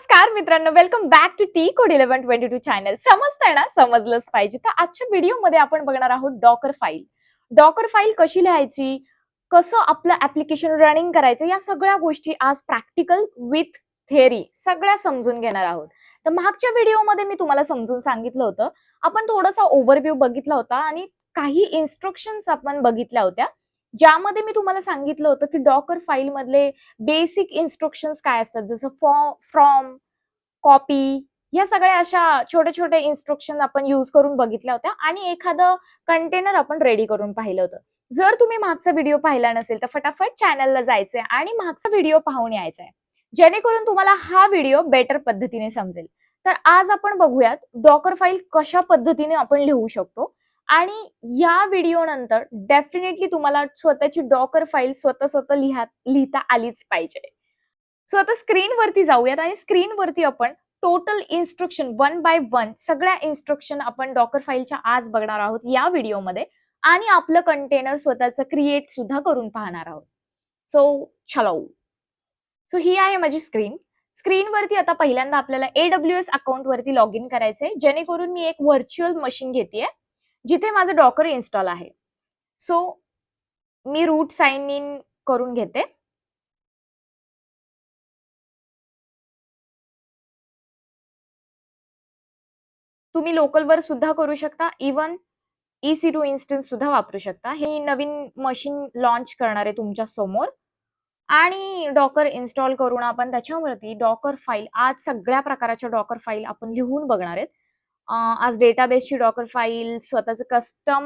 नमस्कार मित्रांनो, welcome back to T code 1122 channel. समजतंय ना? समजलंच पाहिजे. तर आजच्या व्हिडिओमध्ये आपण बघणार आहोत डॉकर फाईल. डॉकर फाईल कशी लिहायची, कसं आपलं ऍप्लिकेशन रनिंग करायचं, या सगळ्या गोष्टी आज प्रॅक्टिकल विथ थिअरी सगळ्या समजून घेणार आहोत. तर मागच्या व्हिडिओमध्ये मी तुम्हाला समजून सांगितलं होतं. आपण थोडासा ओव्हरव्ह्यू बघितला होता आणि काही इन्स्ट्रक्शन्स आपण बघितल्या होत्या, ज्यामध्ये मी तुम्हाला सांगितलं होतं की डॉकर फाईल मधले बेसिक इन्स्ट्रक्शन्स काय असतात, जसं फ्रॉम, कॉपी, या सगळ्या अशा छोटे छोटे इन्स्ट्रक्शन आपण यूज करून बघितल्या होत्या आणि एखादं कंटेनर आपण रेडी करून पाहिलं होतं. जर तुम्ही मागचा व्हिडिओ पाहिला नसेल तर फटाफट चॅनलला जायचंय आणि मागचा व्हिडिओ पाहून यायचा जेणेकरून तुम्हाला हा व्हिडिओ बेटर पद्धतीने समजेल. तर आज आपण बघूयात डॉकर फाईल कशा पद्धतीने आपण लिहू शकतो आणि या व्हिडिओ नंतर डेफिनेटली तुम्हाला स्वतःची डॉकर फाईल स्वतः लिहिता आलीच पाहिजे. सो आता स्क्रीनवरती जाऊयात आणि स्क्रीनवरती आपण total instruction one by one सगळ्या इन्स्ट्रक्शन आपण डॉकर फाईलच्या आज बघणार आहोत या व्हिडिओमध्ये आणि आपलं कंटेनर स्वतःचं क्रिएट सुद्धा करून पाहणार आहोत. सो चलो. सो ही आहे माझी स्क्रीन. स्क्रीनवरती आता पहिल्यांदा आपल्याला AWS अकाउंट वरती लॉग इन करायचंय, जेणेकरून मी एक व्हर्च्युअल मशीन घेतेय जिथे माझं डॉकर इन्स्टॉल आहे. सो मी रूट साइन इन करून घेते. तुम्ही लोकलवर सुद्धा करू शकता, इवन EC2 इन्स्टन्स सुद्धा वापरू शकता. हे नवीन मशीन लॉन्च करणार आहे तुमच्या समोर आणि डॉकर इन्स्टॉल करून आपण त्याच्यावरती डॉकर फाईल, आज सगळ्या प्रकारच्या डॉकर फाईल आपण लिहून बघणार आहेत. आज डेटाबेसची डॉकर फाईल, स्वतःचं कस्टम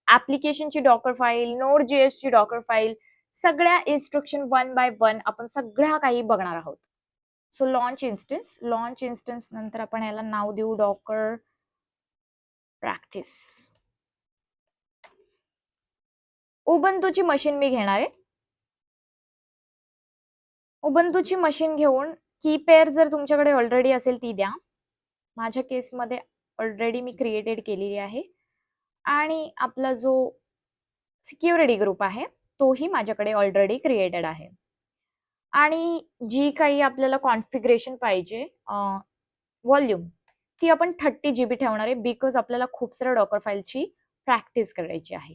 ऍप्लिकेशनची डॉकर फाईल, Node.js ची डॉकर फाईल, सगळ्या इन्स्ट्रक्शन वन बाय वन आपण सगळ्या काही बघणार आहोत. सो लॉन्च इन्स्टन्स नंतर आपण याला नाव देऊ डॉकर प्रॅक्टिस. उबंतूची मशीन मी घेणार आहे. उबंतूची मशीन घेऊन की पेअर जर तुमच्याकडे ऑलरेडी असेल ती द्या. माझ्या केसमध्ये ऑलरेडी मी क्रिएटेड केलेली आहे आणि आपला जो सिक्युरिटी ग्रुप आहे तोही माझ्याकडे ऑलरेडी क्रिएटेड आहे. आणि जी काही आपल्याला कॉन्फिगरेशन पाहिजे व्हॉल्यूम, ती आपण 30 GB ठेवणार आहे, बिकॉज आपल्याला खूप साऱ्या डॉकर फाईलची प्रॅक्टिस करायची आहे.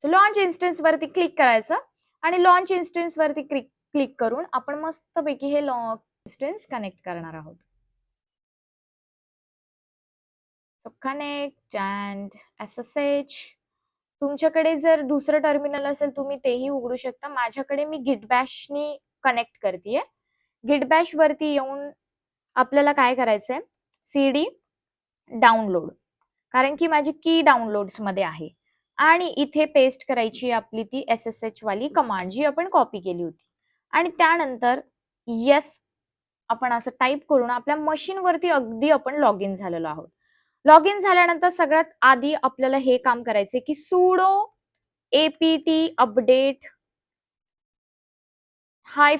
सो लॉन्च इन्स्टन्स वरती क्लिक करायचं आणि लॉन्च इन्स्टन्स वरती क्लिक करून आपण मस्तपैकी हे इन्स्टन्स कनेक्ट करणार आहोत. So connect and SSH. तुमच्याकडे जर दुसरं टर्मिनल असेल तुम्ही तेही उघडू शकता. माझ्याकडे मी गिट बॅशनी कनेक्ट करतेय. गिट बॅश वरती येऊन आपल्याला काय करायचंय, CD डाउनलोड, कारण की माझी की डाउनलोड्स मध्ये आहे आणि इथे पेस्ट करायची आपली ती SSH वाली कमांड जी आपण कॉपी केली होती आणि त्यानंतर येस आपण असं टाईप करून आपल्या मशीन वरती अगदी आपण लॉग इन झालेलो आहोत. लॉग इन झाल्यानंतर सगळ्यात आधी आपल्याला हे काम करायचे की sudo apt अपडेट -y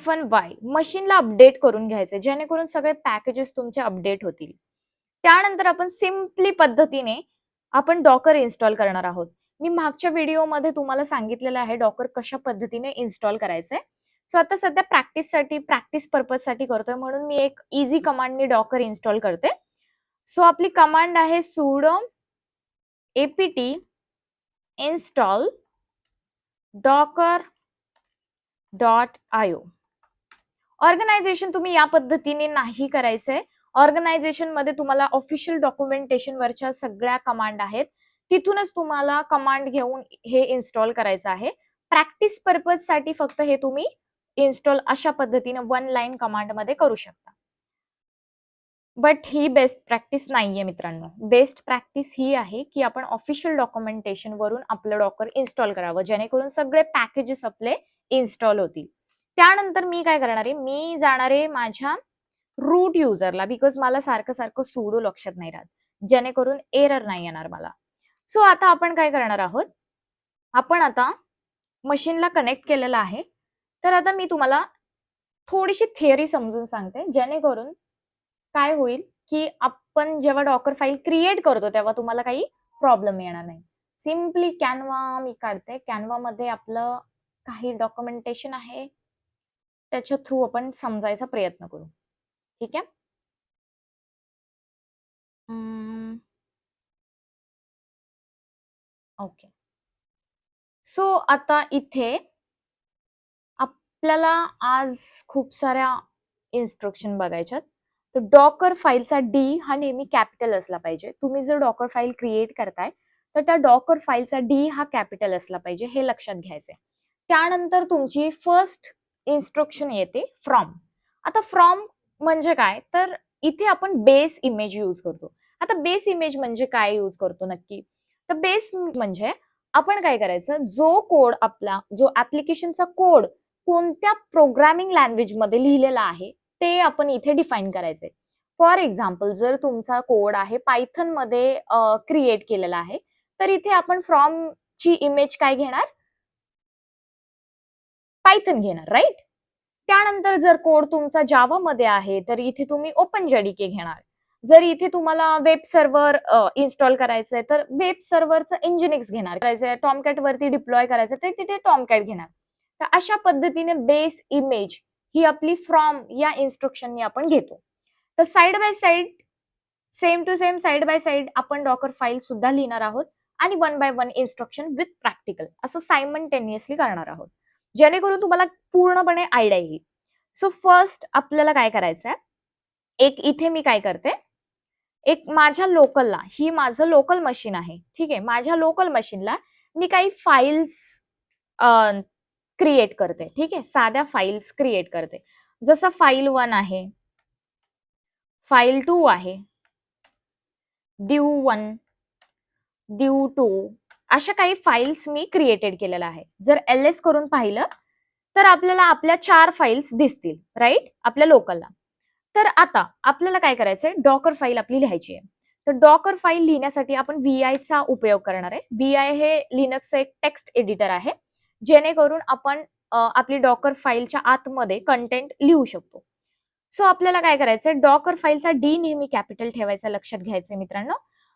मशीनला अपडेट करून घ्यायचे, जेणेकरून सगळे पॅकेजेस तुमचे अपडेट होतील. त्यानंतर आपण सिम्पली पद्धतीने आपण डॉकर इन्स्टॉल करणार आहोत. मी मागच्या व्हिडिओमध्ये तुम्हाला सांगितलेलं आहे डॉकर कशा पद्धतीने इन्स्टॉल करायचंय. सो आता सध्या प्रॅक्टिस पर्पजसाठी करतोय, म्हणून मी एक इझी कमांडनी डॉकर इन्स्टॉल करते. सो आपली कमांड आहे sudo apt install docker.io. Organisation तुम्ही या पद्धतीने नाही करायचंय. ऑर्गनायझेशन मध्ये तुम्हाला ऑफिशियल डॉक्युमेंटेशन वरच्या सगळ्या कमांड आहेत, तिथूनच तुम्हाला कमांड घेऊन हे इन्स्टॉल करायचं आहे. प्रॅक्टिस पर्पज साठी फक्त हे तुम्ही इन्स्टॉल अशा पद्धतीने वन लाईन कमांड मध्ये करू शकता. बट ही बेस्ट प्रॅक्टिस नाहीये मित्रांनो. बेस्ट प्रॅक्टिस ही आहे की आपण ऑफिशियल डॉक्युमेंटेशन वरून आपलं डॉकर इन्स्टॉल करावं, जेणेकरून सगळे पॅकेजेस आपले इन्स्टॉल होतील. त्यानंतर मी काय करणार आहे, मी जाणार आहे माझ्या रूट युजरला, बिकॉज मला सारखं सारखं sudo लक्षात नाही राहत, जेणेकरून एरर नाही येणार मला. सो आता आपण काय करणार आहोत, आपण आता मशीनला कनेक्ट केलेलं आहे. तर आता मी तुम्हाला थोडीशी थिअरी समजून सांगते, जेणेकरून काय होईल की आपण जेव्हा डॉकर फाईल क्रिएट करतो तेव्हा तुम्हाला काही प्रॉब्लेम येणार नाही. सिम्पली कॅनवा मी काढते. कॅनवा मध्ये आपलं काही डॉक्युमेंटेशन आहे, त्याच्या थ्रू आपण समजायचा प्रयत्न करू. ठीक आहे. ओके. सो आता इथे आपल्याला आज खूप साऱ्या इन्स्ट्रक्शन बघायच्यात. तर डॉकर फाईलचा डी हा नेहमी कॅपिटल असला पाहिजे. तुम्ही जर डॉकर फाईल क्रिएट करताय तर त्या डॉकर फाईलचा डी हा कॅपिटल असला पाहिजे, हे लक्षात घ्यायचंय. त्यानंतर तुमची फर्स्ट इन्स्ट्रक्शन येते फ्रॉम. आता फ्रॉम म्हणजे काय, तर इथे आपण बेस इमेज यूज करतो. आता बेस इमेज म्हणजे काय यूज करतो नक्की, तर बेस म्हणजे आपण काय करायचं, जो कोड आपला, जो ऍप्लिकेशनचा कोड कोणत्या प्रोग्रामिंग लँग्वेज मध्ये लिहिलेला आहे ते आपण इथे डिफाईन करायचंय. फॉर एक्झाम्पल, जर तुमचा कोड आहे पायथन मध्ये क्रिएट केलेला आहे, तर इथे आपण फ्रॉम ची इमेज काय घेणार, पायथन घेणार, राईट. त्यानंतर जर कोड तुमचा जावा मध्ये आहे तर इथे तुम्ही ओपन जेडीके घेणार. जर इथे तुम्हाला वेब सर्व्हर इन्स्टॉल करायचंय तर वेब सर्व्हरचं इंजिनिक्स घेणार. करायचंय टॉमकॅट वरती डिप्लॉय करायचं तर तिथे टॉमकॅट घेणार. तर अशा पद्धतीने बेस इमेज ही आपली फ्रॉम या इन्स्ट्रक्शननी आपण घेतो. तर side by side, same to same, side by side आपण डॉकर फाईल सुद्धा लिहिणार आहोत आणि one by one instruction with practical असं सायमल्टेनियसली करणार आहोत, जेणेकरून तुम्हाला पूर्णपणे आयडिया येईल. सो फर्स्ट आपल्याला काय करायचंय, एक इथे मी काय करते, एक माझ्या लोकलला, ही माझं लोकल मशीन आहे, ठीक आहे. माझ्या लोकल मशीनला मी काही फाईल्स क्रिएट करते, ठीक आहे. साध्या फाईल्स क्रिएट करते. जसं फाईल 1 आहे, फाईल 2 आहे, ड्यू 1, ड्यू 2, अशा काही फाईल्स मी क्रिएटेड केलेल्या आहे. जर एलएस करून पाहिलं तर आपल्याला आपल्या 4 फाईल्स दिसतील, राईट, आपल्या लोकलला. तर आता आपल्याला काय करायचंय, डॉकर फाईल आपली लिहायची आहे. तर डॉकर फाईल लिहिण्यासाठी आपण VI चा उपयोग करणार आहे. VI हे लिनक्सचं एक टेक्स्ट एडिटर आहे, जेणेकरून आपण आपली डॉकर फाईलच्या आतमध्ये कंटेंट लिहू शकतो. सो आपल्याला काय करायचंय, डॉकर फाईलचा डी नेहमी कॅपिटल ठेवायचा, लक्षात घ्यायचंय मित्रांनो.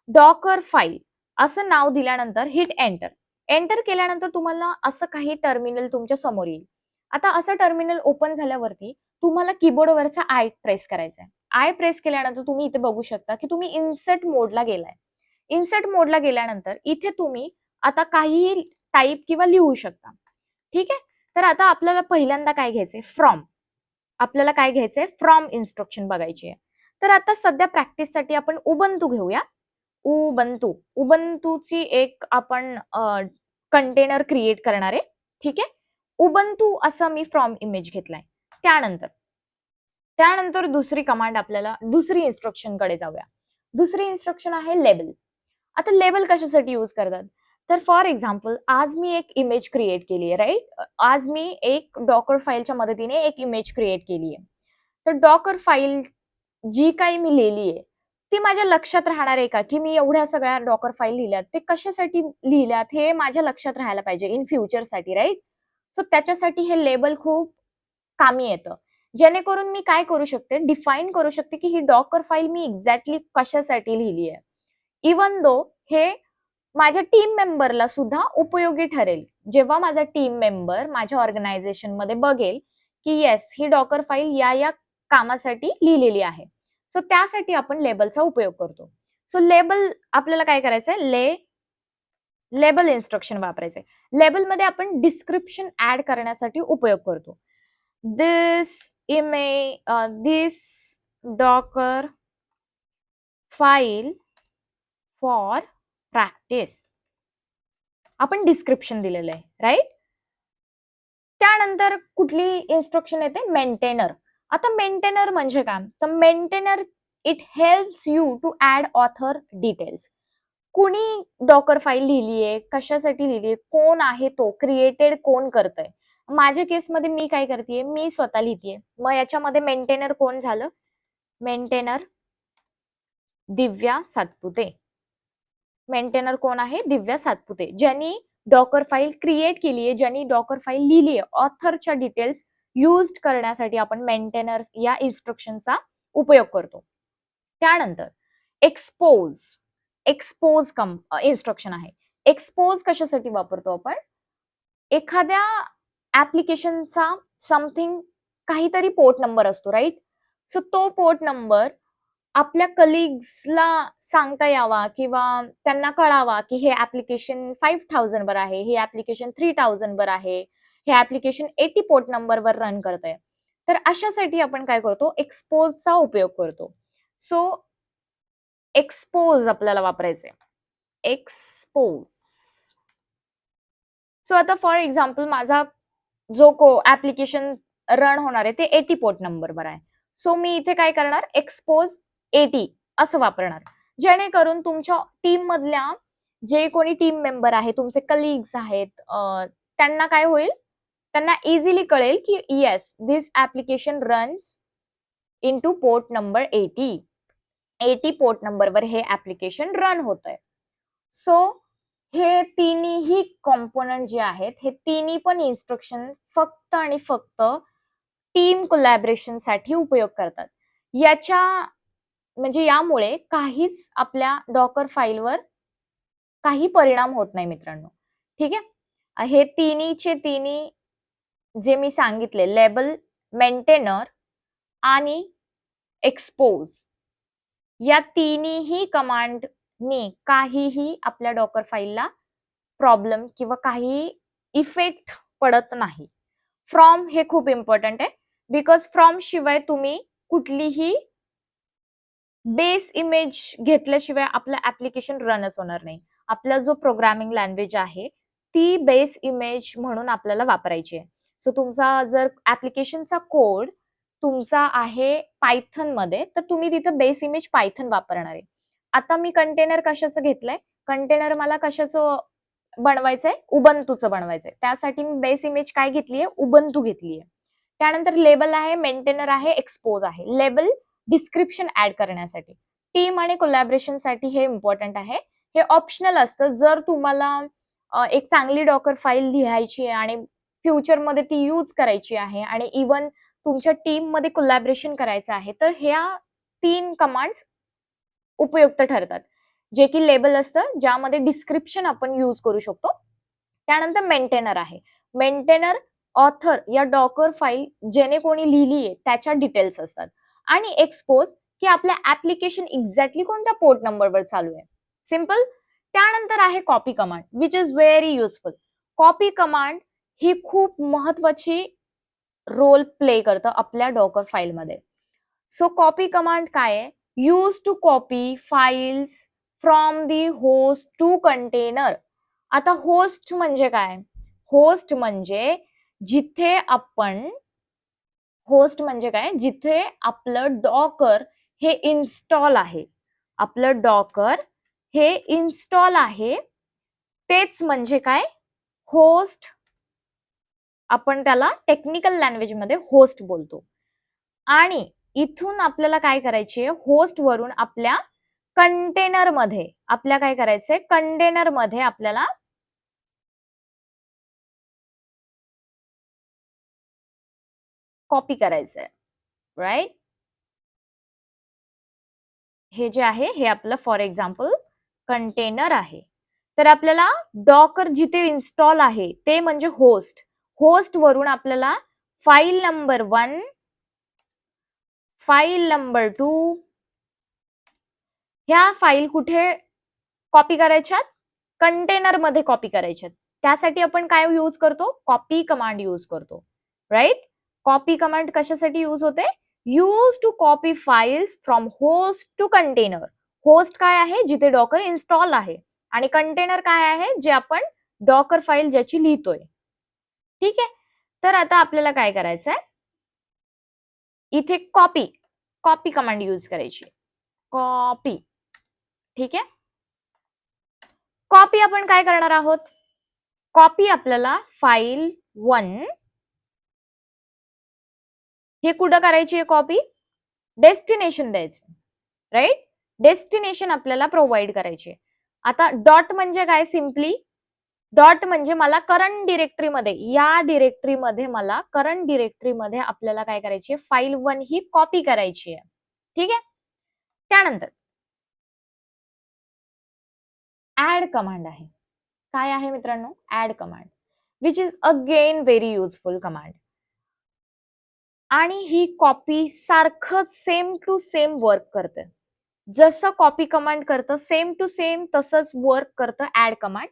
डॉकर फाईल असं नाव दिल्यानंतर हिट एंटर. एंटर केल्यानंतर तुम्हाला असं काही टर्मिनल तुमच्या समोर येईल. आता असं टर्मिनल ओपन झाल्यावरती तुम्हाला कीबोर्डवरचा आय प्रेस करायचा आहे. आय प्रेस केल्यानंतर तुम्ही इथे बघू शकता की तुम्ही इन्सर्ट मोडला गेलाय. इन्सर्ट मोडला गेल्यानंतर इथे तुम्ही आता काहीही टाईप किंवा लिहू शकता, ठीक आहे. तर आता आपल्याला पहिल्यांदा काय घ्यायचंय, फ्रॉम. आपल्याला काय घ्यायचंय, फ्रॉम इन्स्ट्रक्शन बघायची आहे. तर आता सध्या प्रॅक्टिससाठी आपण उबंतू घेऊया. उबंतू, उबंतूची एक आपण कंटेनर क्रिएट करणार आहे, ठीक आहे. उबंतू असा मी फ्रॉम इमेज घेतलाय. त्यानंतर त्यानंतर दुसरी कमांड, आपल्याला दुसरी इन्स्ट्रक्शन कडे जाऊया. दुसरी इन्स्ट्रक्शन आहे लेबल. आता लेबल कशासाठी यूज करतात, तर फॉर एक्झाम्पल आज मी एक इमेज क्रिएट केली आहे, राईट. आज मी एक डॉकर फाईलच्या मदतीने एक इमेज क्रिएट केली आहे. तर डॉकर फाईल जी काही मी लिहिली आहे ती माझ्या लक्षात राहणार आहे का, की मी एवढ्या सगळ्या डॉकर फाईल लिहिल्यात, ते कशासाठी लिहिल्यात हे माझ्या लक्षात राहायला पाहिजे इन फ्युचरसाठी, राईट. सो त्याच्यासाठी हे लेबल खूप कामी येतं, जेणेकरून मी काय करू शकते, डिफाईन करू शकते की ही डॉकर फाईल मी एक्झॅक्टली कशासाठी लिहिली आहे. इवन दो हे माझ्या टीम मेंबरला सुद्धा उपयोगी ठरेल, जेव्हा माझा टीम मेंबर माझ्या ऑर्गनायझेशन मध्ये बघेल की येस, ही डॉकर फाईल या या कामासाठी लिहिलेली आहे. सो त्यासाठी आपण लेबलचा उपयोग करतो. सो लेबल आपल्याला काय करायचंय, लेबल इन्स्ट्रक्शन वापरायचंय. लेबलमध्ये आपण डिस्क्रिप्शन ऍड करण्यासाठी उपयोग करतो. दिस डॉकर फाईल फॉर प्रॅक्टिस, आपण डिस्क्रिप्शन दिलेलं आहे, राईट. त्यानंतर कुठली इन्स्ट्रक्शन येते, मेंटेनर. आता मेंटेनर म्हणजे काय, तर maintainer it helps you to add author details. कुणी डॉकर फाईल लिहिलीये, कशासाठी लिहिलीये, कोण आहे तो, क्रिएटेड कोण करतंय. माझ्या केसमध्ये मी काय करतेय, मी स्वतः लिहितेय. मग याच्यामध्ये मेंटेनर कोण झालं, मेंटेनर दिव्या सातपुते. मेंटेनर कोण आहे, दिव्या सातपुते, ज्यांनी डॉकर फाईल क्रिएट केली आहे, ज्यांनी डॉकर फाईल लिहिली आहे. ऑथरच्या डिटेल्स यूज करण्यासाठी आपण मेंटेनर या इन्स्ट्रक्शनचा उपयोग करतो. त्यानंतर एक्सपोज, एक्सपोज इन्स्ट्रक्शन आहे. एक्सपोज कशासाठी वापरतो आपण, एखाद्या ऍप्लिकेशनचा समथिंग काहीतरी पोर्ट नंबर असतो, राईट. सो तो पोर्ट नंबर आपल्या कलिग्सला सांगता यावा किंवा त्यांना कळावा की हे ऍप्लिकेशन 5000 वर आहे, हे ऍप्लिकेशन 3000 वर आहे, हे ऍप्लिकेशन 80 पोर्ट नंबरवर रन करतंय. तर अशासाठी आपण काय करतो, एक्सपोजचा उपयोग करतो. सो एक्सपोज आपल्याला वापरायचे. एक्सपोज. सो आता फॉर एक्झाम्पल माझा जो ऍप्लिकेशन रन होणार आहे ते 80 पोर्ट नंबरवर आहे. सो मी इथे काय करणार, एक्सपोज 80 असं वापरणार, जेणेकरून तुमच्या टीम मधल्या जे कोणी टीम मेंबर आहे, तुमचे कलिग्स आहेत, त्यांना काय होईल, त्यांना इझिली कळेल की yes this application runs into port number 80 port नंबरवर हे ऍप्लिकेशन रन होत आहे. सो हे तिन्ही कॉम्पोनंट जे आहेत, हे तिन्ही पण इन्स्ट्रक्शन फक्त आणि फक्त टीम कोलॅबरेशन साठी उपयोग करतात. याच्या म्हणजे यामुळे काहीच आपल्या डॉकर फाईलवर काही परिणाम होत नाही मित्रांनो. ठीक आहे. हे तिन्हीचे तिन्ही जे मी सांगितले, लेबल, मेंटेनर आणि एक्सपोज, या तिन्ही कमांडनी काहीही आपल्या डॉकर फाईलला प्रॉब्लेम किंवा काही इफेक्ट पडत नाही. फ्रॉम हे खूप इम्पॉर्टंट आहे, बिकॉज फ्रॉम शिवाय तुम्ही कुठलीही बेस इमेज घेतल्याशिवाय आपलं ऍप्लिकेशन रनच होणार नाही. आपला जो प्रोग्रामिंग लँग्वेज आहे ती बेस इमेज म्हणून आपल्याला वापरायची आहे. सो तुमचा जर ऍप्लिकेशनचा कोड तुमचा आहे पायथन मध्ये, तर तुम्ही तिथं बेस इमेज पायथन वापरणार आहे. आता मी कंटेनर कशाचं घेतलंय, कंटेनर मला कशाचं बनवायचंय, उबंतूचं बनवायचंय. त्यासाठी मी बेस इमेज काय घेतलीये, उबंतू घेतलीये. त्यानंतर लेबल आहे, मेंटेनर आहे, एक्सपोज आहे. लेबल डिस्क्रिप्शन ऍड करण्यासाठी, टीम आणि कोलॅबरेशन साठी हे इम्पॉर्टंट आहे. हे ऑप्शनल असतं. जर तुम्हाला एक चांगली डॉकर फाईल लिहायची आहे आणि फ्युचरमध्ये ती यूज करायची आहे आणि इवन तुमच्या टीम मध्ये कोलॅबरेशन करायचं आहे, तर ह्या 3 कमांड्स उपयुक्त ठरतात. जे की लेबल असतं, ज्यामध्ये डिस्क्रिप्शन आपण यूज करू शकतो. त्यानंतर मेंटेनर आहे. मेंटेनर ऑथर या डॉकर फाईल जेणे कोणी लिहिली आहे त्याच्या डिटेल्स असतात. आणि एक्सपोज की आपल्या ऍप्लिकेशन एक्झॅक्टली कोणत्या पोर्ट नंबरवर चालू आहे. सिम्पल. त्यानंतर आहे copy command, which is very useful. Copy command ही खूप महत्वाची रोल प्ले करतं आपल्या डॉकर फाईलमध्ये. सो कॉपी कमांड काय आहे, use to copy files from the host to container. आता होस्ट म्हणजे काय, होस्ट म्हणजे जिथे आपण, होस्ट म्हणजे काय, जिथे आपलं डॉकर हे इन्स्टॉल आहे, आपलं डॉकर हे इन्स्टॉल आहे, तेच म्हणजे काय, होस्ट. आपण त्याला टेक्निकल लँग्वेज मध्ये होस्ट बोलतो. आणि इथून आपल्याला काय करायचे, होस्ट वरून आपल्या कंटेनर मध्ये, आपल्या काय करायचंय, कंटेनर मध्ये आपल्याला कॉपी करायचंय. राईट. हे जे आहे हे आपलं फॉर एक्झाम्पल कंटेनर आहे. तर आपल्याला डॉकर जिथे इन्स्टॉल आहे ते म्हणजे होस्ट. होस्ट वरून आपल्याला फाईल नंबर 1, फाईल नंबर 2 ह्या फाईल कुठे कॉपी करायच्यात, कंटेनर मध्ये कॉपी करायच्यात. त्यासाठी आपण काय यूज करतो, कॉपी कमांड यूज करतो. राईट. कॉपी कमांड कशासाठी यूज होते, use to copy files from host to container. Host काय आहे, जिथे डॉकर इन्स्टॉल आहे, आणि कंटेनर काय आहे, जे आपण डॉकर फाईल ज्याची लिहितोय. ठीक आहे. तर आता आपल्याला काय करायचंय, इथे कॉपी, कॉपी कमांड यूज करायची. कॉपी. ठीक आहे. कॉपी आपण काय करणार आहोत, कॉपी आपल्याला फाईल 1 हे कुठं करायची आहे कॉपी, डेस्टिनेशन द्यायचं. राईट. डेस्टिनेशन आपल्याला प्रोव्हाइड करायची. आता डॉट म्हणजे काय, सिम्पली डॉट म्हणजे मला करंट डिरेक्टरीमध्ये, या डिरेक्टरीमध्ये मला करंट डिरेक्टरीमध्ये आपल्याला काय करायची आहे, फाईल 1 ही कॉपी करायची आहे. ठीक आहे. त्यानंतर ऍड कमांड आहे. काय आहे मित्रांनो, add command, which is again very useful command. आणि ही कॉपी सारखंच सेम टू सेम वर्क करते. जसं कॉपी कमांड करतं सेम टू सेम तसंच वर्क करतं ऍड कमांड.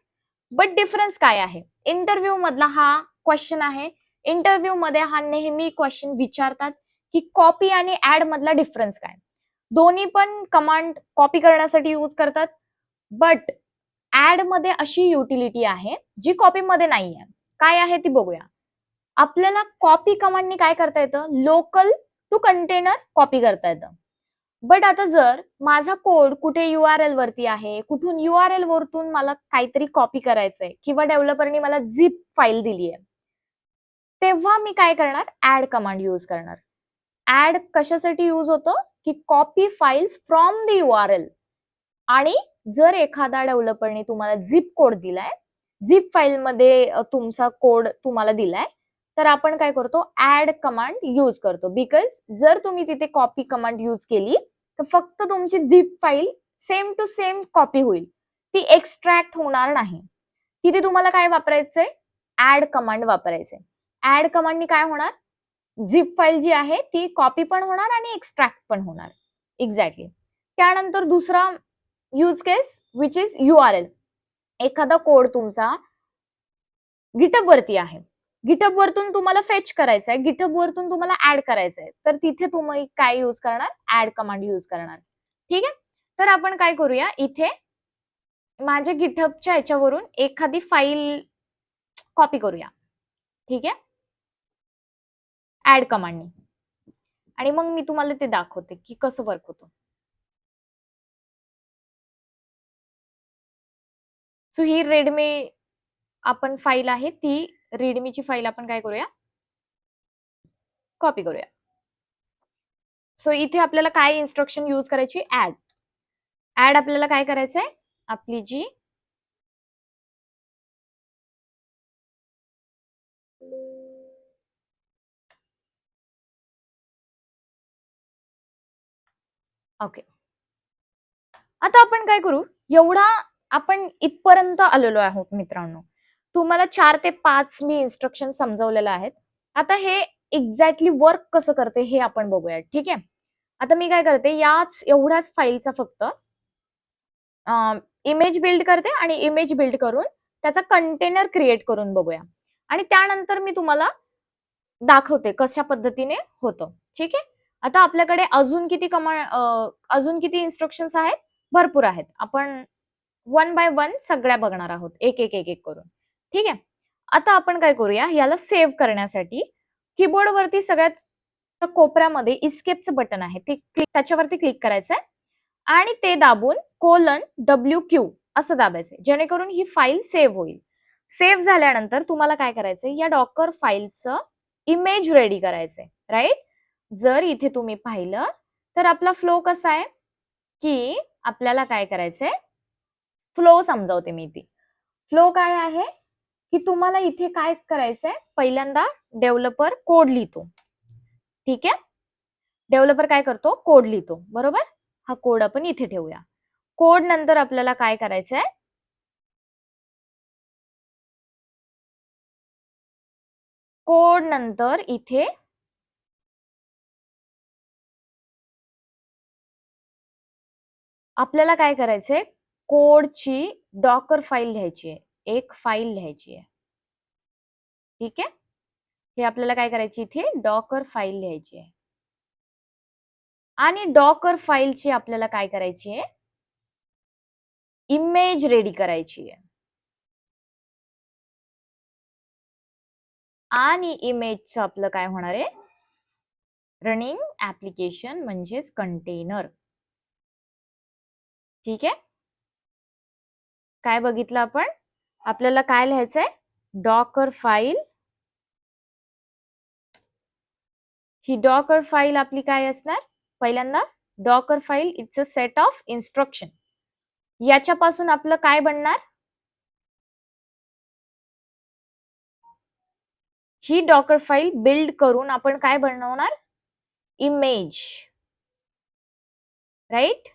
बट डिफरन्स काय आहे? इंटरव्ह्यू मधला हा क्वेश्चन आहे. इंटरव्ह्यू मध्ये हा नेहमी क्वेश्चन विचारतात की कॉपी आणि ऍड मधला डिफरन्स काय. दोन्ही पण कमांड कॉपी करण्यासाठी यूज करतात, बट ऍड मध्ये अशी युटिलिटी आहे जी कॉपी मध्ये नाहीये. काय आहे ती बघूया. आपल्याला कॉपी कमांडनी काय करता येतं? लोकल टू कंटेनर कॉपी करता येतं. बट आता जर माझा कोड कुठे URL वरती आहे, कुठून URL वरतून मला काहीतरी कॉपी करायचंय किंवा डेव्हलपरनी मला झिप फाईल दिली आहे, तेव्हा मी काय करणार? ऍड कमांड यूज करणार. ऍड कशासाठी यूज होतं? की copy files from the URL. आणि जर एखादा डेव्हलपरने तुम्हाला झिप कोड दिलाय, झिप फाईल मध्ये तुमचा कोड तुम्हाला दिलाय, तर आपण काय करतो? ऍड कमांड यूज करतो. बिकॉज जर तुम्ही तिथे कॉपी कमांड यूज केली तर फक्त तुमची zip file same to same copy होईल, ती एक्स्ट्रॅक्ट होणार नाही. तिथे तुम्हाला काय वापरायचंय? ऍड कमांड वापरायचंय. ऍड कमांडनी काय होणार? झिप फाईल जी आहे ती कॉपी पण होणार आणि एक्स्ट्रॅक्ट पण होणार. एक्झॅक्टली. त्यानंतर दुसरा use case which is URL. एखादा कोड तुमचा गिटहब वरती आहे, गिटहब वरतून तुम्हाला फेच करायचा आहे, गिटहब वरतून तुम्हाला ऍड करायचं आहे, तर तिथे तुम्ही काय यूज करणार? ऍड कमांड यूज करणार. ठीक आहे. तर आपण काय करूया, इथे माझ्या गिटहबच्या याच्यावरून एखादी फाईल कॉपी करूया. ठीक आहे, ऍड कमांडनी. आणि मग मी तुम्हाला ते दाखवते की कसं वर्क होतं. सो ही रेडमी आपण फाईल आहे, ती रेडमीची फाईल आपण काय करूया? कॉपी करूया. सो इथे आपल्याला काय इन्स्ट्रक्शन यूज करायची? ऍड. ऍड आपल्याला काय करायचंय? आपली जी ओके. आता आपण काय करू? एवढा आपण इथपर्यंत आलेलो आहोत मित्रांनो. तुम्हाला 4 ते 5 मी इन्स्ट्रक्शन समजवलेलं आहेत. आता हे एक्झॅक्टली वर्क कसं करते हे आपण बघूया. ठीक आहे. आता मी काय करते, याच एवढ्याच फाईलचा फक्त इमेज बिल्ड करते आणि इमेज बिल्ड करून त्याचा कंटेनर क्रिएट करून बघूया. आणि त्यानंतर मी तुम्हाला दाखवते कशा पद्धतीने होतं. ठीक आहे. आता आपल्याकडे अजून किती इन्स्ट्रक्शन्स आहेत? भरपूर आहेत. आपण वन बाय वन सगळ्या बघणार आहोत, एक एक एक एक करून. ठीक आहे. आता आपण काय करूया, याला सेव्ह करण्यासाठी कीबोर्ड वरती सगळ्यात कोपऱ्यामध्ये इस्केपचं बटन आहे, ते त्याच्यावरती क्लिक करायचंय आणि ते दाबून :WQ असं दाबायचंय, जेणेकरून ही फाईल सेव्ह होईल. सेव्ह झाल्यानंतर तुम्हाला काय करायचंय, या डॉकर फाईलचं इमेज रेडी करायचंय. राईट. जर इथे तुम्ही पाहिलं तर आपला फ्लो कसा आहे, की आपल्याला काय करायचंय, फ्लो समजावते मी ती. फ्लो काय आहे, की तुम्हाला इथे काय करायचंय, पहिल्यांदा डेव्हलपर कोड लिहितो. ठीक आहे. डेव्हलपर काय करतो? कोड लिहितो. बरोबर. हा कोड आपण इथे ठेवूया. कोड नंतर आपल्याला काय करायचंय, कोड नंतर इथे आपल्याला काय करायचंय, कोडची डॉकर फाईल लिहायची आहे. एक फाईल लिहायची आहे. ठीक आहे. हे आपल्याला काय करायची, इथे डॉकर फाईल लिहायची आहे. आणि डॉकर फाईलची आपल्याला काय करायची आहे, इमेज रेडी करायची आहे. आणि इमेजचं आपलं काय होणार आहे, रनिंग ऍप्लिकेशन म्हणजेच कंटेनर. ठीक आहे. काय बघितलं आपण? आपल्याला काय लिहायचंय, डॉकर फाईल. ही डॉकर फाईल आपली काय असणार? पहिल्यांदा Docker file it's a set of instruction. याच्यापासून आपलं काय बनणार, ही डॉकर फाईल बिल्ड करून आपण काय बनवणार, इमेज. राईट.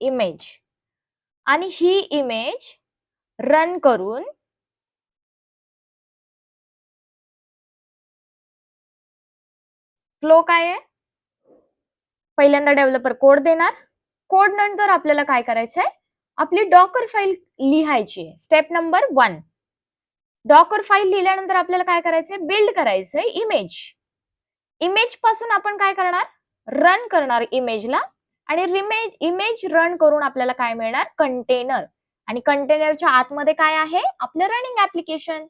इमेज. आणि ही इमेज रन करून फ्लो काय आहे? पहिल्यांदा डेव्हलपर कोड देणार, कोड नंतर आपल्याला काय करायचंय, आपली डॉकर फाईल लिहायची आहे. Step number 1. डॉकर फाईल लिहिल्यानंतर आपल्याला काय करायचंय, बिल्ड करायचंय इमेज. इमेज पासून आपण काय करणार, रन करणार इमेजला, आणि इमेज रन करून आपल्याला काय मिळणार, कंटेनर. आणि कंटेनरच्या आतमध्ये काय आहे, आपलं रनिंग ऍप्लिकेशन.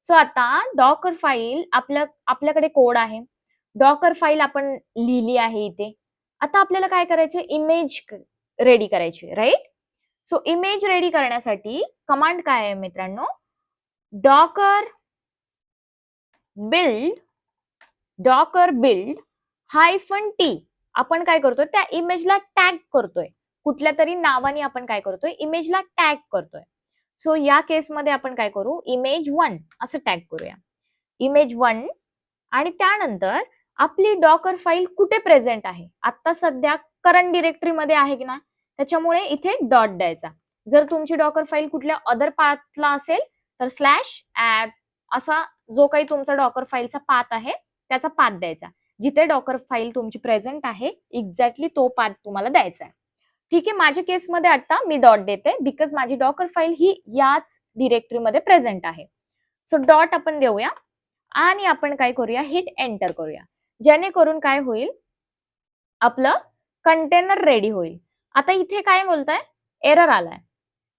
सो आता डॉकर फाईल आपल्याकडे कोड आहे, डॉकर फाईल आपण लिहिली आहे इथे. आता आपल्याला काय करायचे, इमेज रेडी करायची, राईट? सो इमेज रेडी करण्यासाठी कमांड काय आहे मित्रांनो, डॉकर बिल्ड -t. आपण काय करतोय, त्या इमेजला टॅग करतोय, कुठल्या तरी नावाने आपण काय करतोय, इमेजला टॅग करतोय. सो या केसमध्ये आपण काय करू, image1 असं टॅग करूया, image1. आणि त्यानंतर आपली डॉकर फाईल कुठे प्रेझेंट आहे, आता सध्या करंट डिरेक्टरीमध्ये आहे की ना, त्याच्यामुळे इथे डॉट द्यायचा. जर तुमची डॉकर फाईल कुठल्या अदर पाथला असेल तर /app असा जो काही तुमचा डॉकर फाईलचा पाथ आहे त्याचा पाथ द्यायचा. जिथे डॉकर फाईल तुमची प्रेझेंट आहे एक्झॅक्टली तो पाथ तुम्हाला द्यायचा आहे. ठीक आहे, माझ्या केसमध्ये आता मी डॉट देते बिकॉज माझी डॉकर फाईल ही याच डिरेक्टरीमध्ये प्रेझेंट आहे. सो डॉट आपण देऊया आणि आपण काय करूया, हिट एंटर करूया, जेणेकरून काय होईल, आपलं कंटेनर रेडी होईल. आता इथे काय बोलताय, एरर आलाय.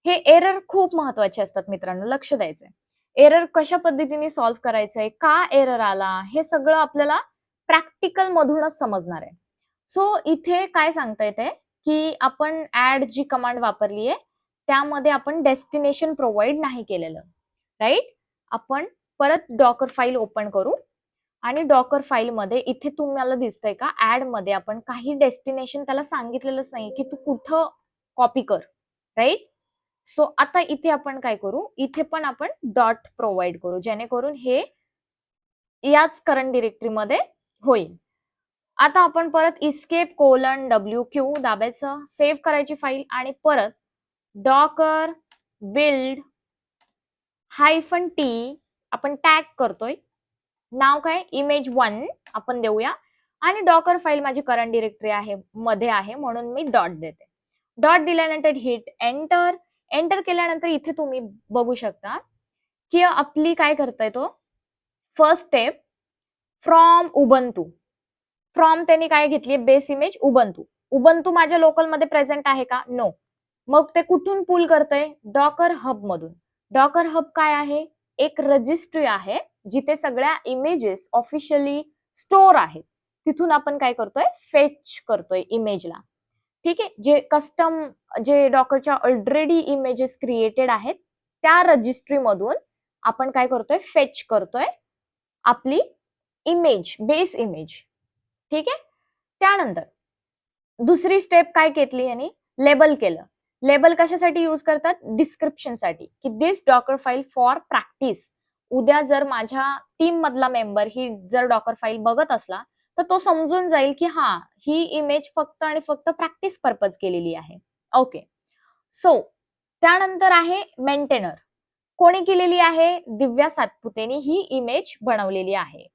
हे एरर खूप महत्वाचे असतात मित्रांनो, लक्ष द्यायचंय. एरर कशा पद्धतीने सॉल्व्ह करायचंय, का एरर आला, हे सगळं आपल्याला प्रॅक्टिकल मधूनच समजणार आहे. सो इथे काय सांगता येते की आपण ऍड जी कमांड वापरली आहे त्यामध्ये आपण डेस्टिनेशन प्रोव्हाइड नाही केलेलं, राईट? आपण परत डॉकर फाईल ओपन करू आणि डॉकर फाईल मध्ये इथे तुम्हाला दिसतंय का, ऍड मध्ये आपण काही डेस्टिनेशन त्याला सांगितलेलंच नाही की तू कुठं कॉपी कर, राईट? सो आता इथे आपण काय करू, इथे पण आपण डॉट प्रोव्हाइड करू, जेणेकरून हे याच करंट डिरेक्टरीमध्ये होईल. आता आपण परत escape:\w दाबायचं, सेव्ह करायची फाईल आणि परत डॉकर बिल्ड -t आपण टॅग करतोय, नाव काय, image1 आपण देऊया. आणि डॉकर फाईल माझी करंट डिरेक्टरी आहे मध्ये आहे म्हणून मी डॉट देते. डॉट दिल्यानंतर हिट एंटर. एंटर केल्यानंतर इथे तुम्ही बघू शकता की आपली काय करताय, तो first step from Ubuntu. From त्यांनी काय घेतली, बेस इमेज उबंतू. उबंतू माझ्या लोकल मध्ये प्रेझेंट आहे का, नो. मग ते कुठून पुल करतंय, डॉकर हब मधून. डॉकर हब काय आहे, एक रजिस्ट्री आहे जिथे सगळ्या इमेजेस ऑफिशियली स्टोर आहेत. तिथून आपण काय करतोय, फेच करतोय इमेजला. ठीक आहे, जे कस्टम जे डॉकरच्या ऑलरेडी इमेजेस क्रिएटेड आहेत त्या रजिस्ट्री मधून आपण काय करतोय, फेच करतोय आपली इमेज, बेस इमेज. ठीक आहे, त्यानंतर दुसरी स्टेप काय घेतली यांनी, लेबल केलं. लेबल कशासाठी यूज करतात, डिस्क्रिप्शन साठी, की दिस डॉकर फाईल फॉर प्रॅक्टिस. उद्या जर माझ्या टीम मधला मेंबर ही जर डॉकर फाईल बघत असला तर तो समजून जाईल की हा, ही इमेज फक्त आणि फक्त प्रॅक्टिस पर्पज केलेली आहे. ओके, सो त्यानंतर आहे मेंटेनर. कोणी केलेली आहे, दिव्या सातपुतेनी ही इमेज बनवलेली आहे.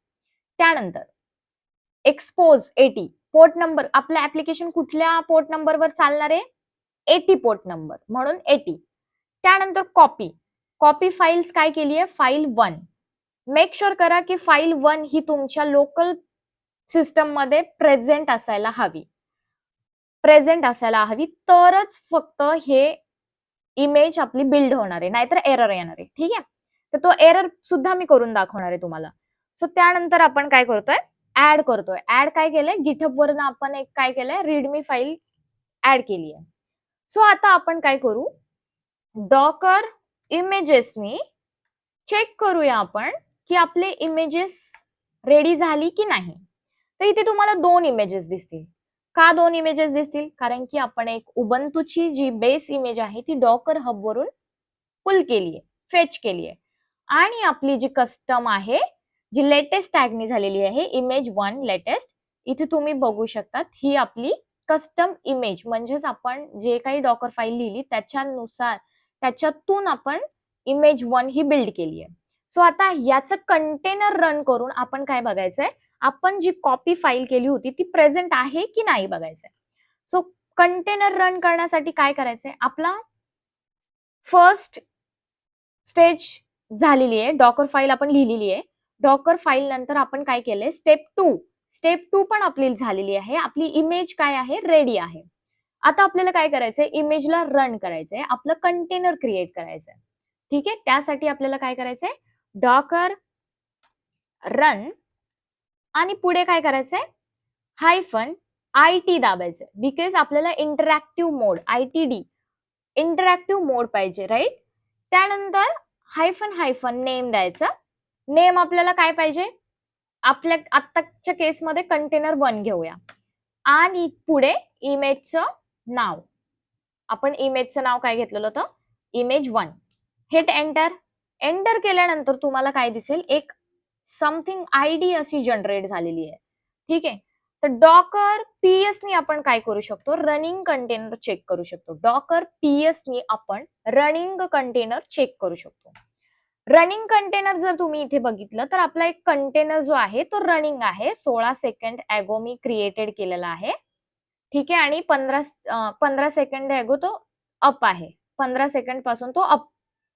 त्यानंतर एक्सपोज 80 पोर्ट नंबर, आपलं ऍप्लिकेशन कुठल्या पोर्ट नंबरवर चालणार आहे, 80 पोर्ट नंबर, म्हणून 80. त्यानंतर कॉपी फाईल्स काय केली आहे, फाईल 1. मेक शुअर करा की फाईल 1 ही तुमच्या लोकल सिस्टम मध्ये प्रेझेंट असायला हवी, तरच फक्त हे इमेज आपली बिल्ड होणार आहे, नाहीतर एरर येणार आहे. ठीक आहे, तर तो एरर सुद्धा मी करून दाखवणार आहे तुम्हाला. सो त्यानंतर आपण काय करतोय, ऍड करतोय. ऍड काय केलंय, गिटहब वरून आपण एक काय केलंय, रीडमी फाईल ऍड केली आहे. सो आता आपण काय करू, डॉकर इमेजेसनी चेक करूया आपण की आपले इमेजेस रेडी झाली की नाही. तर इथे तुम्हाला 2 इमेजेस दिसतील. का 2 इमेजेस दिसतील, कारण की आपण एक उबंतूची जी बेस इमेज आहे ती डॉकर हब वरून पुल केली आहे, फेच केली आहे. आणि आपली जी कस्टम आहे, जी लेटेस्ट टॅगनी झालेली आहे, image1 लेटेस्ट, इथे तुम्ही बघू शकतात ही आपली कस्टम इमेज, म्हणजेच आपण जे काही डॉकर फाईल लिहिली त्याच्यानुसार त्याच्यातून आपण image1 ही बिल्ड केली आहे. सो आता याचं कंटेनर रन करून आपण काय बघायचंय, आपण जी कॉपी फाईल केली होती ती प्रेझेंट आहे की नाही बघायचंय. सो कंटेनर रन करण्यासाठी काय करायचंय, आपला फर्स्ट स्टेज झालेली आहे, डॉकर फाईल आपण लिहिलेली आहे. डॉकर फाईल नंतर आपण काय केलंय, स्टेप टू पण आपली झालेली आहे. आपली इमेज काय आहे, रेडी आहे. आता आपल्याला काय करायचंय, इमेजला रन करायचंय, आपलं कंटेनर क्रिएट करायचंय. ठीक आहे, त्यासाठी आपल्याला काय करायचंय, डॉकर रन आणि पुढे काय करायचंय, हायफन IT दाबायचंय, बिकॉज आपल्याला इंटरॅक्टिव्ह मोड ITD इंटरॅक्टिव्ह मोड पाहिजे, राईट. त्यानंतर हायफन नेम द्यायचं. नेम आपल्याला काय पाहिजे, आपल्या आत्ताच्या केसमध्ये कंटेनर 1 घेऊया आणि पुढे इमेजचं नाव, आपण इमेजचं नाव काय घेतलेलं होतं, इमेज 1. हिट एंटर केल्यानंतर तुम्हाला काय दिसेल, एक समथिंग ID अशी जनरेट झालेली आहे. ठीक आहे, तर डॉकर PS नी आपण काय करू शकतो, रनिंग कंटेनर चेक करू शकतो. डॉकर PS नी आपण रनिंग कंटेनर चेक करू शकतो. रनिंग कंटेनर जर तुम्ही इथे बघितलं तर आपला एक कंटेनर जो आहे तो रनिंग आहे, 16 सेकंड अगो मी क्रिएटेड केलेला आहे. ठीक आहे, आणि 15 सेकंड अगो तो अप आहे, 15 सेकंड पासून तो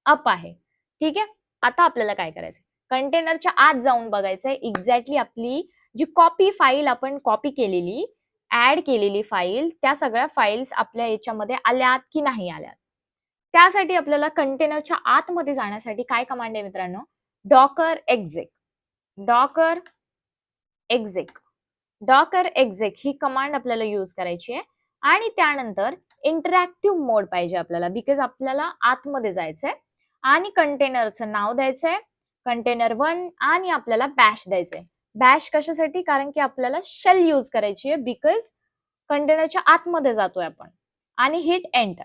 अप आहे. ठीक आहे, आता आपल्याला काय करायचं, कंटेनरच्या आत जाऊन बघायचंय एक्झॅक्टली आपली जी कॉपी फाईल आपण कॉपी केलेली, ऍड केलेली फाईल, त्या सगळ्या फाईल्स आपल्या याच्यामध्ये आल्यात की नाही आल्यात. त्यासाठी आपल्याला कंटेनरच्या आतमध्ये जाण्यासाठी काय कमांड आहे मित्रांनो, डॉकर एक्झेक ही कमांड आपल्याला यूज करायची आहे. आणि त्यानंतर इंटरॅक्टिव्ह मोड पाहिजे आपल्याला, बिकॉज आपल्याला आतमध्ये जायचंय आणि कंटेनरचं नाव द्यायचंय, कंटेनर 1, आणि आपल्याला बॅश द्यायचंय. बॅश कशासाठी, कारण की आपल्याला शेल यूज करायची आहे, बिकॉज कंटेनरच्या आतमध्ये जातोय आपण. आणि हिट एंटर.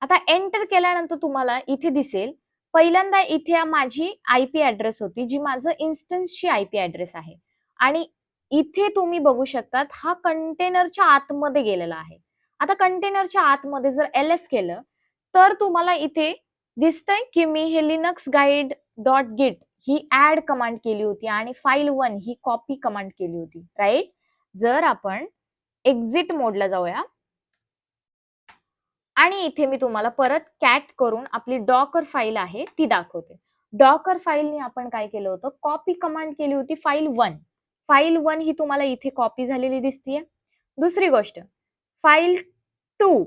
आता एंटर केल्यानंतर तुम्हाला इथे दिसेल, पहिल्यांदा इथे माझी IP ऍड्रेस होती, जी माझं इन्स्टन्सची IP ऍड्रेस आहे, आणि इथे तुम्ही बघू शकतात हा कंटेनरच्या आतमध्ये गेलेला आहे. आता कंटेनरच्या आतमध्ये जर LS केलं तर तुम्हाला इथे दिसतंय की मी हे लिनक्स गाईड डॉट गिट ही ऍड कमांड केली होती आणि फाईल 1 ही कॉपी कमांड केली होती, राईट. जर आपण एक्झिट मोडला जाऊया आणि इथे मी तुम्हाला परत कॅट करून आपली डॉकर फाईल आहे ती दाखवते. डॉकर फाईलने आपण काय केलं होतं, कॉपी कमांड केली होती फाईल 1. फाईल 1 ही तुम्हाला इथे कॉपी झालेली दिसतीये. दुसरी गोष्ट, फाईल 2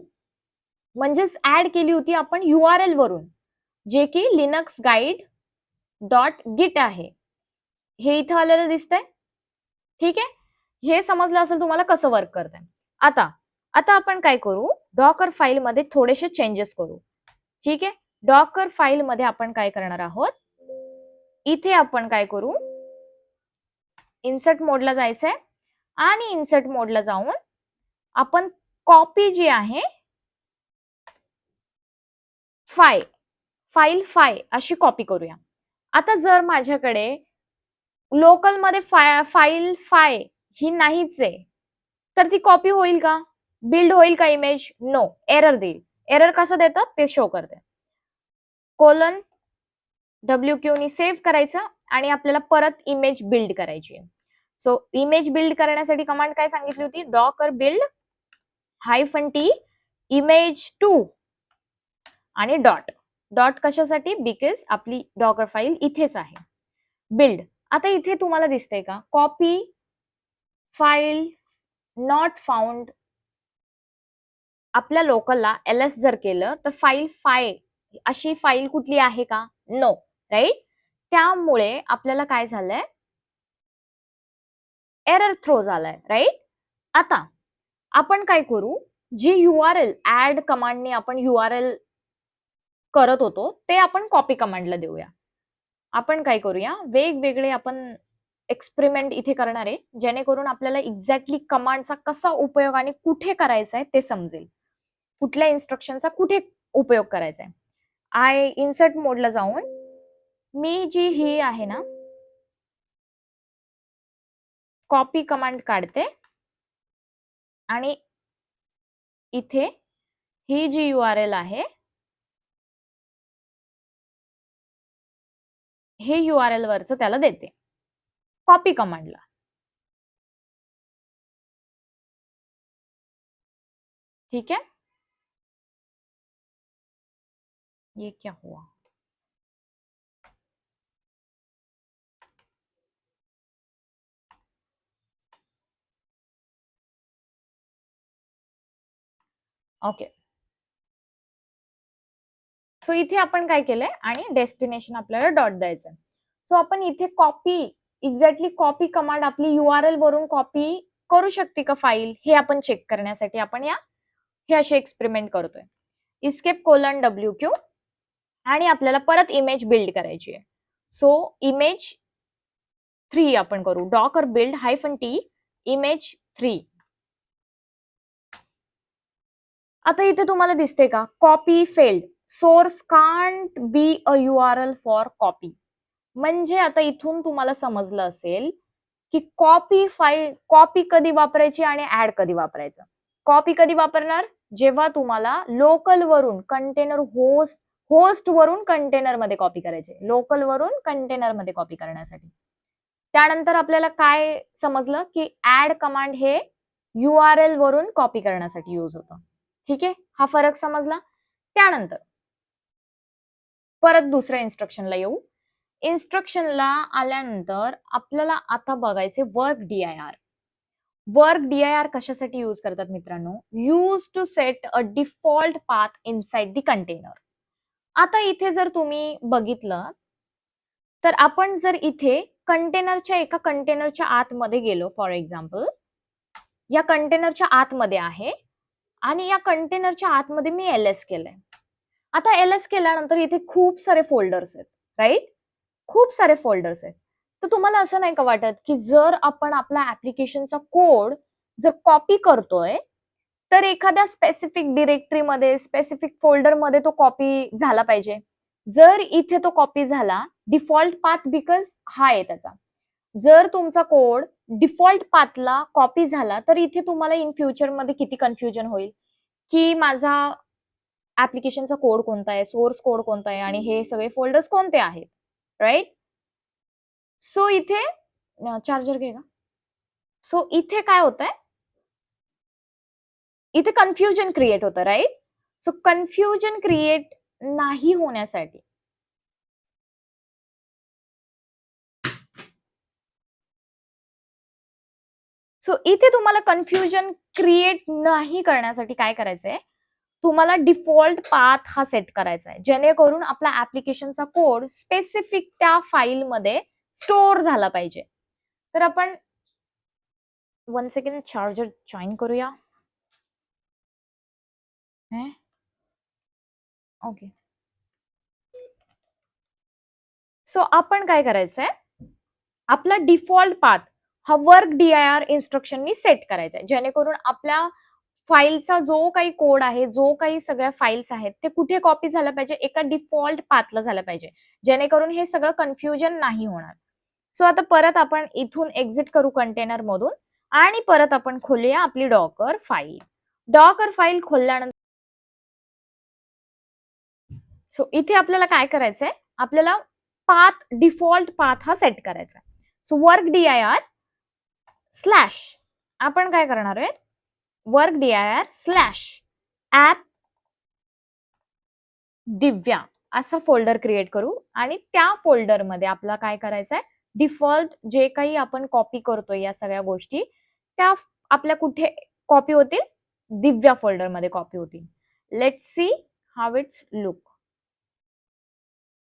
म्हणजेच ऍड केली होती आपण URL वरून, जे की लिनक्स गाईड डॉट गिट आहे, हे इथं आलेलं दिसतंय. ठीक आहे, हे समजलं असेल तुम्हाला कसं वर्क करतंय. आता आपण काय करू, डॉकर फाईल मध्ये थोडेसे चेंजेस करू. ठीक आहे, डॉकर फाईल मध्ये आपण काय करणार आहोत, इथे आपण काय करू, इन्सर्ट मोडला जायचंय आणि इन्सर्ट मोडला जाऊन आपण कॉपी जी आहे फाईल अशी कॉपी करूया. आता जर माझ्याकडे लोकल मध्ये फाईल ही नाहीच आहे, तर ती कॉपी होईल का, बिल्ड होईल का इमेज, नो, एरर देईल. एरर कसं देतं ते शो करते. $WQ नी सेव्ह करायचं आणि आपल्याला परत इमेज बिल्ड करायची आहे. सो इमेज बिल्ड करण्यासाठी कमांड काय सांगितली होती, डॉकर बिल्ड -t इमेज 2 आणि डॉट कशासाठी, बिकॉज आपली डॉकर फाईल इथेच आहे. बिल्ड. आता इथे तुम्हाला दिसतंय का, कॉपी फाईल नॉट फाउंड, आपल्या लोकलला LS जर केलं तर फाईल अशी फाईल कुठली आहे का, नो, राईट. त्यामुळे आपल्याला काय झालंय, एरर थ्रो झालाय, राईट. आता आपण काय करू, जी URL ऍड कमांडने आपण URL करत होतो ते आपण कॉपी कमांडला देऊया. आपण काय करूया, वेगवेगळे आपण एक्सपेरिमेंट इथे करणार आहे, जेणेकरून आपल्याला एक्झॅक्टली कमांडचा कसा उपयोग आणि कुठे करायचा आहे ते समजेल, कुठल्या इन्स्ट्रक्शनचा कुठे उपयोग करायचा आहे. इन्सर्ट मोडला जाऊन मी जी ही आहे ना कॉपी कमांड काढते आणि इथे ही जी URL आहे हे URL वरचं त्याला देते कॉपी कमांडला. ठीक है, ये क्या हुआ? ओके, सो इथे आपण काय केलंय आणि डेस्टिनेशन आपल्याला डॉट द्यायचं. सो आपण इथे कॉपी, एक्झॅक्टली कॉपी कमांड आपली URL वरून कॉपी करू शकते का फाईल, हे आपण चेक करण्यासाठी आपण हे असे एक्सपेरिमेंट करतोय. इस्केप कोलन WQ आणि आपल्याला परत इमेज बिल्ड करायची आहे. सो इमेज 3 आपण करू, डॉकर बिल्ड -t इमेज 3. आता इथे तुम्हाला दिसते का copy failed, source can't be a URL for copy. म्हणजे आता इथून तुम्हाला समजलं असेल की कॉपी कधी वापरायची आणि ऍड कधी वापरायचं. कॉपी कधी वापरणार, जेव्हा तुम्हाला लोकल वरून कंटेनर होस्ट वरून कंटेनर मध्ये कॉपी करायचे, लोकल वरून कंटेनर मध्ये कॉपी करण्यासाठी. त्यानंतर आपल्याला काय समजलं की ऍड कमांड हे URL वरून कॉपी करण्यासाठी यूज होतं. ठीक आहे, हा फरक समजला. त्यानंतर परत दुसऱ्या इन्स्ट्रक्शनला येऊ. इन्स्ट्रक्शनला आल्यानंतर आपल्याला आता बघायचे वर्क DIR. वर्क DIR कशासाठी यूज करतात मित्रांनो? Use to set a default path inside the container. आता इथे जर तुम्ही बघितलं तर आपण जर इथे एका कंटेनरच्या आतमध्ये गेलो, फॉर एक्झाम्पल या कंटेनरच्या आतमध्ये आहे आणि या कंटेनरच्या आतमध्ये मी LS केलंय. आता LS केल्यानंतर इथे खूप सारे फोल्डर्स आहेत, राईट? खूप सारे फोल्डर्स आहेत. तर तुम्हाला असं नाही का वाटत की जर आपण आपला ऍप्लिकेशनचा कोड जर कॉपी करतोय तर एखाद्या स्पेसिफिक डिरेक्टरीमध्ये, स्पेसिफिक फोल्डरमध्ये तो कॉपी झाला पाहिजे. जर इथे तो कॉपी झाला, डिफॉल्ट पाथ बिकॉज हा आहे त्याचा, जर तुमचा कोड डिफॉल्ट पाथला कॉपी झाला तर इथे तुम्हाला इन फ्युचर मध्ये किती कन्फ्युजन होईल की माझा ऍप्लिकेशनचा कोड कोणता आहे, सोर्स कोड कोणता आहे आणि हे सगळे फोल्डर्स कोणते आहेत, राईट? सो इथे चार्जर घे का. सो इथे काय होतंय, इथे कन्फ्युजन क्रिएट होतं, राईट? सो कन्फ्युजन क्रिएट नाही होण्यासाठी इथे तुम्हाला कन्फ्युजन क्रिएट नाही करण्यासाठी काय करायचंय, तुम्हाला डिफॉल्ट पाथ हा सेट करायचा आहे, जेणेकरून आपला ऍप्लिकेशनचा कोड स्पेसिफिक त्या फाईलमध्ये स्टोअर झाला पाहिजे. तर आपण 1 सेकंड चार्जर जॉईन करूया. ओके, सो आपण काय करायचंय, आपला डिफॉल्ट पाथ हा वर्क DIR इन्स्ट्रक्शननी सेट करायचा आहे, जेणेकरून आपल्या फाईलचा जो काही कोड आहे, जो काही सगळ्या फाईल्स आहेत ते कुठे कॉपी झाला पाहिजे, एका डिफॉल्ट पाथला झालं पाहिजे, जेणेकरून हे सगळं कन्फ्युजन नाही होणार. सो आता परत आपण इथून एक्झिट करू कंटेनर मधून आणि परत आपण खोलूया आपली डॉकर फाईल. डॉकर फाईल खोलल्यानंतर सो इथे आपल्याला काय करायचंय, आपल्याला डिफॉल्ट पाथ हा सेट करायचा. सो वर्क DIR स्लॅश आपण काय करणार आहे, work DIR slash app Divya असं फोल्डर क्रिएट करू आणि त्या फोल्डरमध्ये आपला काय करायचंय, डिफॉल्ट जे काही आपण कॉपी करतोय या सगळ्या गोष्टी त्या आपल्या कुठे कॉपी होतील, दिव्या फोल्डरमध्ये कॉपी होतील. Let's see how it's look.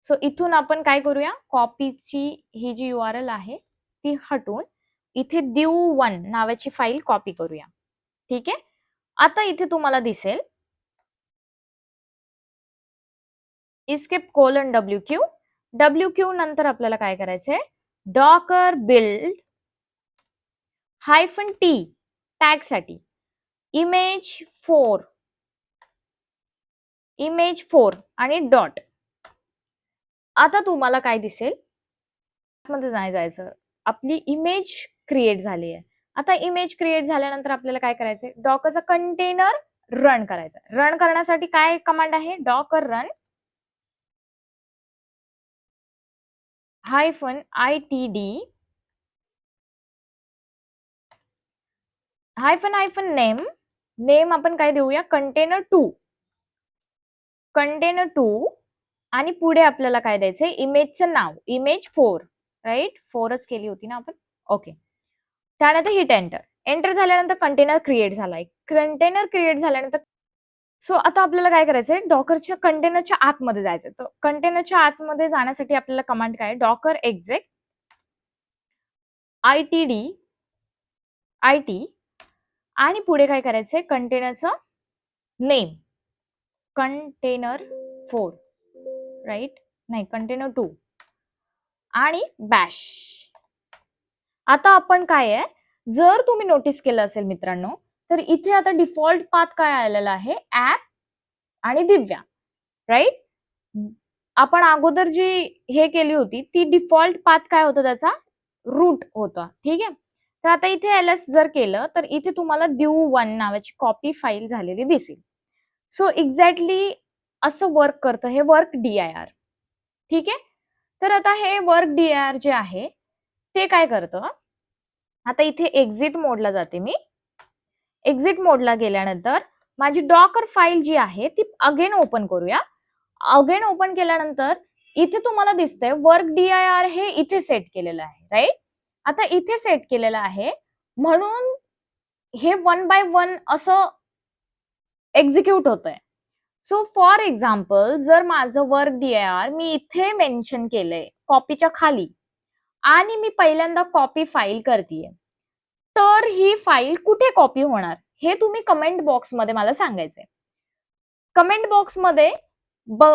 So इथून आपण काय करूया, कॉपीची ही जी URL आहे ती हटवून इथे div1 नावाची फाईल कॉपी करूया. ठीक आहे, आता इथे तुम्हाला दिसेल इस्केप कोलन WQ नंतर आपल्याला काय करायचंय, डॉकर बिल्ड -t टॅग साठी इमेज 4 आणि डॉट. आता तुम्हाला काय दिसेल, मध्ये नाही जायचं, आपली इमेज क्रिएट झाली आहे. आता इमेज क्रिएट झाल्यानंतर आपल्याला काय करायचंय, डॉकरचा कंटेनर रन करायचा. रन करण्यासाठी काय कमांड आहे, Docker run -itd -name name आपण काय देऊया, कंटेनर 2. कंटेनर 2 आणि पुढे आपल्याला काय द्यायचंय, इमेजचं नाव, इमेज 4, राईट. 4च केली होती ना आपण. ओके. त्यानंतर हिट एंटर. एंटर झाल्यानंतर कंटेनर क्रिएट झालाय. कंटेनर क्रिएट झाल्यानंतर सो आता आपल्याला काय करायचंय, डॉकरच्या कंटेनरच्या आतमध्ये जायचंय. तर कंटेनरच्या आतमध्ये जाण्यासाठी आपल्याला कमांड काय, डॉकर एक्झेक ITD IT आणि पुढे काय करायचंय, कंटेनरचं नेम कंटेनर 4, राईट, नाही कंटेनर 2 आणि बॅश. आता आपण काय आहे, जर तुम्ही नोटीस केलं असेल मित्रांनो, तर इथे आता डिफॉल्ट पाथ काय आलेला आहे, ऍप आणि दिव्या, राईट. आपण अगोदर जी हे केली होती ती डिफॉल्ट पाथ काय होता, त्याचा रूट होता. ठीक आहे. तर आता इथे एलएस जर केलं तर इथे तुम्हाला div1 नावाची कॉपी फाईल झालेली दिसेल. सो एक्झॅक्टली असं वर्क करतं हे वर्क dir. ठीक आहे. तर आता हे वर्क dir जे आहे ते काय करतं, आता इथे एक्झिट मोडला जाते मी. एक्झिट मोडला गेल्यानंतर माझी डॉकर फाईल जी आहे ती अगेन ओपन करूया. अगेन ओपन केल्यानंतर इथे तुम्हाला दिसतंय वर्क dir हे इथे सेट केलेलं आहे, राईट. आता इथे सेट केलेलं आहे म्हणून हे 1 बाय 1 असं एक्झिक्यूट होतंय. सो फॉर एक्झाम्पल जर माझं वर्क dir मी इथे मेन्शन केलंय कॉपीच्या खाली आणि मी पहिल्यांदा कॉपी फाईल करतेय, तर ही फाईल कुठे कॉपी होणार हे तुम्ही कमेंट बॉक्समध्ये मला सांगायचंय. कमेंट बॉक्समध्ये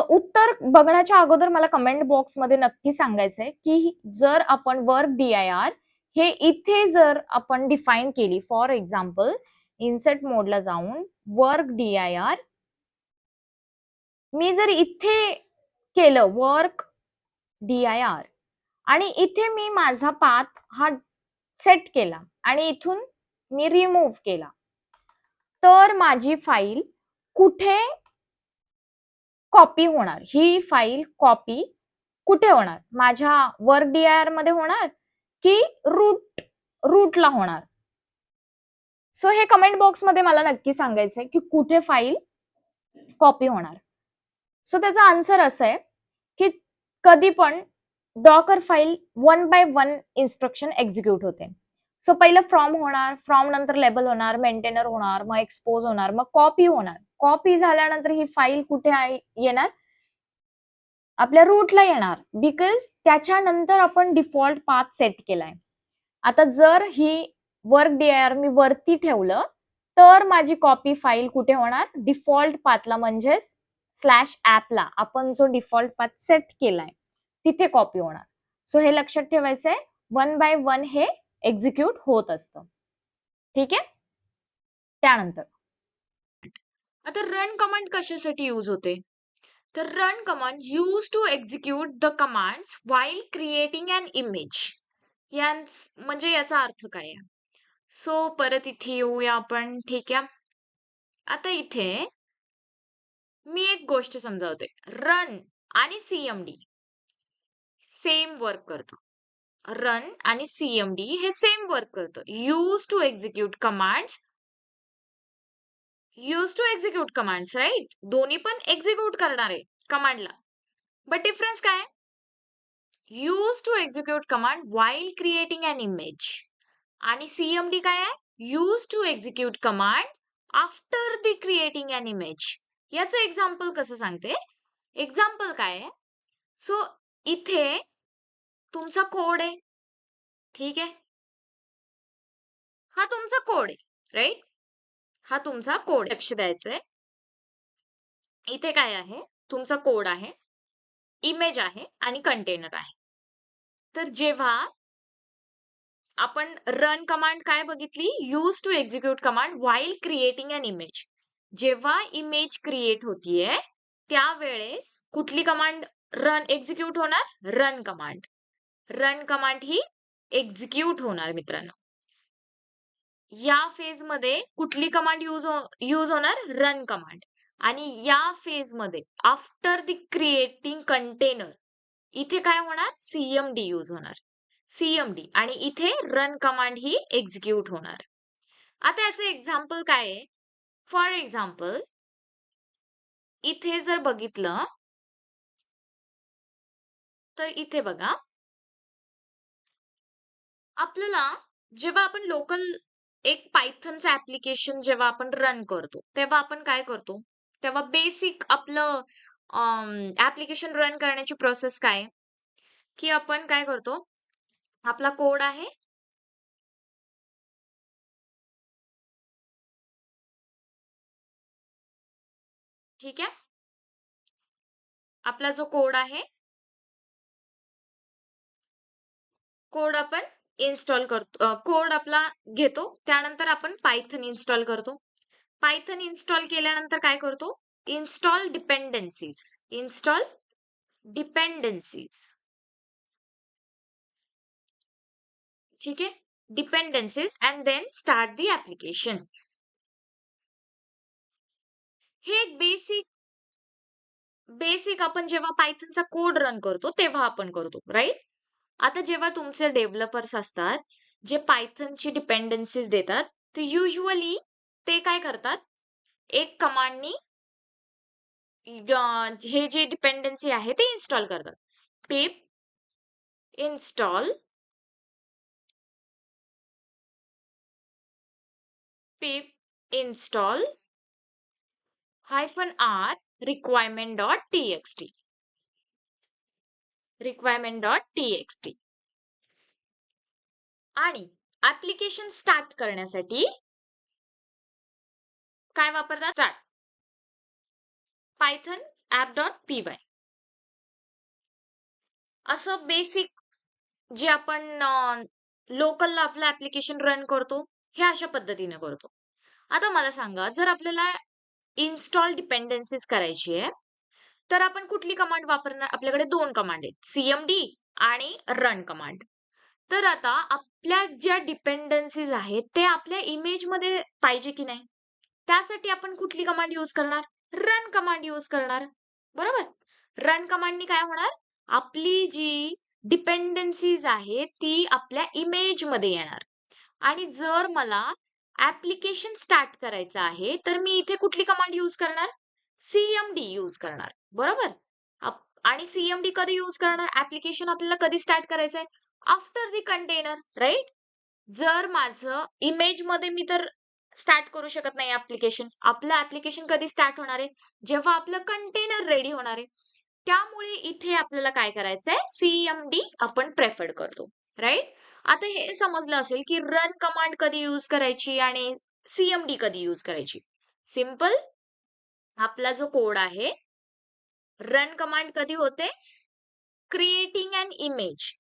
उत्तर बघण्याच्या अगोदर मला कमेंट बॉक्समध्ये नक्की सांगायचंय की जर आपण वर्क dir हे इथे जर आपण डिफाईन केली, फॉर एक्झाम्पल इन्सर्ट मोडला जाऊन वर्क dir मी जर इथे केलं वर्क dir आणि इथे मी माझा पाथ हा सेट केला आणि इथून मी रिमूव्ह केला, तर माझी फाईल कुठे कॉपी होणार, ही फाईल कॉपी कुठे होणार, माझ्या वर्क dir मध्ये होणार की रूटला होणार. सो हे कमेंट बॉक्समध्ये मला नक्की सांगायचंय की कुठे फाईल कॉपी होणार. सो त्याचा आन्सर असं आहे की कधी पण docker file 1 by 1 instruction execute होते. सो पहिलं फ्रॉम होणार, फ्रॉम नंतर लेबल होणार, मेंटेनर होणार, मग एक्सपोज होणार, मग कॉपी होणार. कॉपी झाल्यानंतर ही फाईल कुठे येणार, आपल्या रूटला येणार, बिकॉज त्याच्यानंतर आपण डिफॉल्ट पाथ सेट केलाय. आता जर ही वर्क dir मी वरती ठेवलं तर माझी कॉपी फाईल कुठे होणार, डिफॉल्ट पाथला, म्हणजेच /appला आपण जो डिफॉल्ट पाथ सेट केलाय तिथे कॉपी होणार. सो हे लक्षात ठेवायचंय, 1 बाय 1 हे एक्झिक्यूट होत असतं. ठीक आहे. त्यानंतर आता रन कमांड कशासाठी यूज होते, तर run command use to execute the commands while creating an image. म्हणजे याचा अर्थ काय आहे. सो परत इथे येऊया आपण. ठीक आहे. आता इथे मी एक गोष्ट समजावते, रन आणि सीएमडी सेम वर्क करतो. रन आणि सीएमडी हे सेम वर्क करतं. Use to execute commands, right. दोन्ही पण एक्झिक्यूट करणार आहे कमांडला, बट डिफरन्स काय, use to execute command while creating an image, आणि सीएमडी काय आहे, use to execute command after the creating an image. याचं एक्झाम्पल कसं सांगते, एक्झाम्पल काय आहे. सो इथे तुमचा कोड आहे, ठीक आहे, हा तुमचा कोड आहे, राईट. हा तुमचा कोड, लक्ष द्यायचंय. इथे काय आहे, तुमचा कोड आहे, इमेज आहे आणि कंटेनर आहे. तर जेव्हा आपण रन कमांड काय बघितली, use to execute command while creating an image, जेव्हा इमेज क्रिएट होतीये त्यावेळेस कुठली कमांड रन एक्झिक्यूट होणार, रन कमांड. रन कमांड ही एक्झिक्यूट होणार मित्रांनो. या फेज मध्ये कुठली कमांड यूज होणार, रन कमांड. आणि या फेज मध्ये आफ्टर द क्रिएटिंग कंटेनर इथे काय होणार, सीएमडी यूज होणार, सीएमडी. आणि इथे रन कमांड ही एक्झिक्यूट होणार. आता याचं एक्झाम्पल काय आहे, फॉर एक्झाम्पल इथे जर बघितलं तर इथे बघा, आपल्याला जेव्हा आपण लोकल एक पायथनचं ॲप्लिकेशन जेव्हा आपण रन करतो, तेव्हा आपण काय करतो? तेव्हा बेसिक आपलं ॲप्लिकेशन रन करण्याची प्रोसेस काय आहे? की आपण काय करतो? आपला कोड आहे. ठीक आहे? आपला जो कोड आहे, कोड आपण इन्स्टॉल करतो. कोड आपला घेतो. त्यानंतर आपण पायथन इन्स्टॉल करतो. पायथन इन्स्टॉल केल्यानंतर काय करतो? Install dependencies. Install dependencies. ठीक आहे? Dependencies and then start the application. हे एक बेसिक बेसिक आपण जेव्हा पायथनचा कोड रन करतो, तेव्हा आपण करतो, राइट? आता जेव्हा तुमचे डेव्हलपर्स असतात, जे पायथनची डिपेंडन्सीज देतात, ते युजुअली ते काय करतात, एक कमांडनी हे जे डिपेंडन्सी आहे ते इन्स्टॉल करतात. pip install pip install -r requirement.txt requirement.txt आणि ॲप्लिकेशन स्टार्ट करण्यासाठी काय वापरतात? स्टार्ट python app.py असं बेसिक जे आपण लोकलला आपलं ॲप्लिकेशन रन करतो, हे अशा पद्धतीने करतो. आता मला सांगा, जर आपल्याला इन्स्टॉल डिपेंडन्सीज करायची आहे, तर आपण कुठली कमांड वापरणार? आपल्याकडे 2 कमांड आहेत, सीएमडी आणि रन कमांड. तर आता आपल्या ज्या डिपेंडन्सीज आहेत, ते आपल्या इमेजमध्ये पाहिजे की नाही? त्यासाठी आपण कुठली कमांड यूज करणार? रन कमांड यूज करणार. बरोबर? रन कमांडनी काय होणार? आपली जी डिपेंडन्सीज आहे, ती आपल्या इमेजमध्ये येणार. आणि जर मला ॲप्लिकेशन स्टार्ट करायचं आहे, तर मी इथे कुठली कमांड यूज करणार? सीएमडी यूज करणार. बरोबर? आणि सीएमडी कधी यूज करणार? ॲप्लिकेशन आपल्याला कधी स्टार्ट करायचंय? After the container, right? जर माझं इमेजमध्ये मी तर स्टार्ट करू शकत नाही ॲप्लिकेशन. आपलं ॲप्लिकेशन कधी स्टार्ट होणार आहे? जेव्हा आपलं कंटेनर रेडी होणार आहे. त्यामुळे इथे आपल्याला काय करायचंय? सीएमडी आपण प्रेफर्ड करतो, राइट? आता हे समजलं असेल, की रन कमांड कधी यूज करायची आणि सीएमडी कधी यूज करायची. सिंपल आपला जो कोड आहे, रन कमांड कधी होते? Creating an image.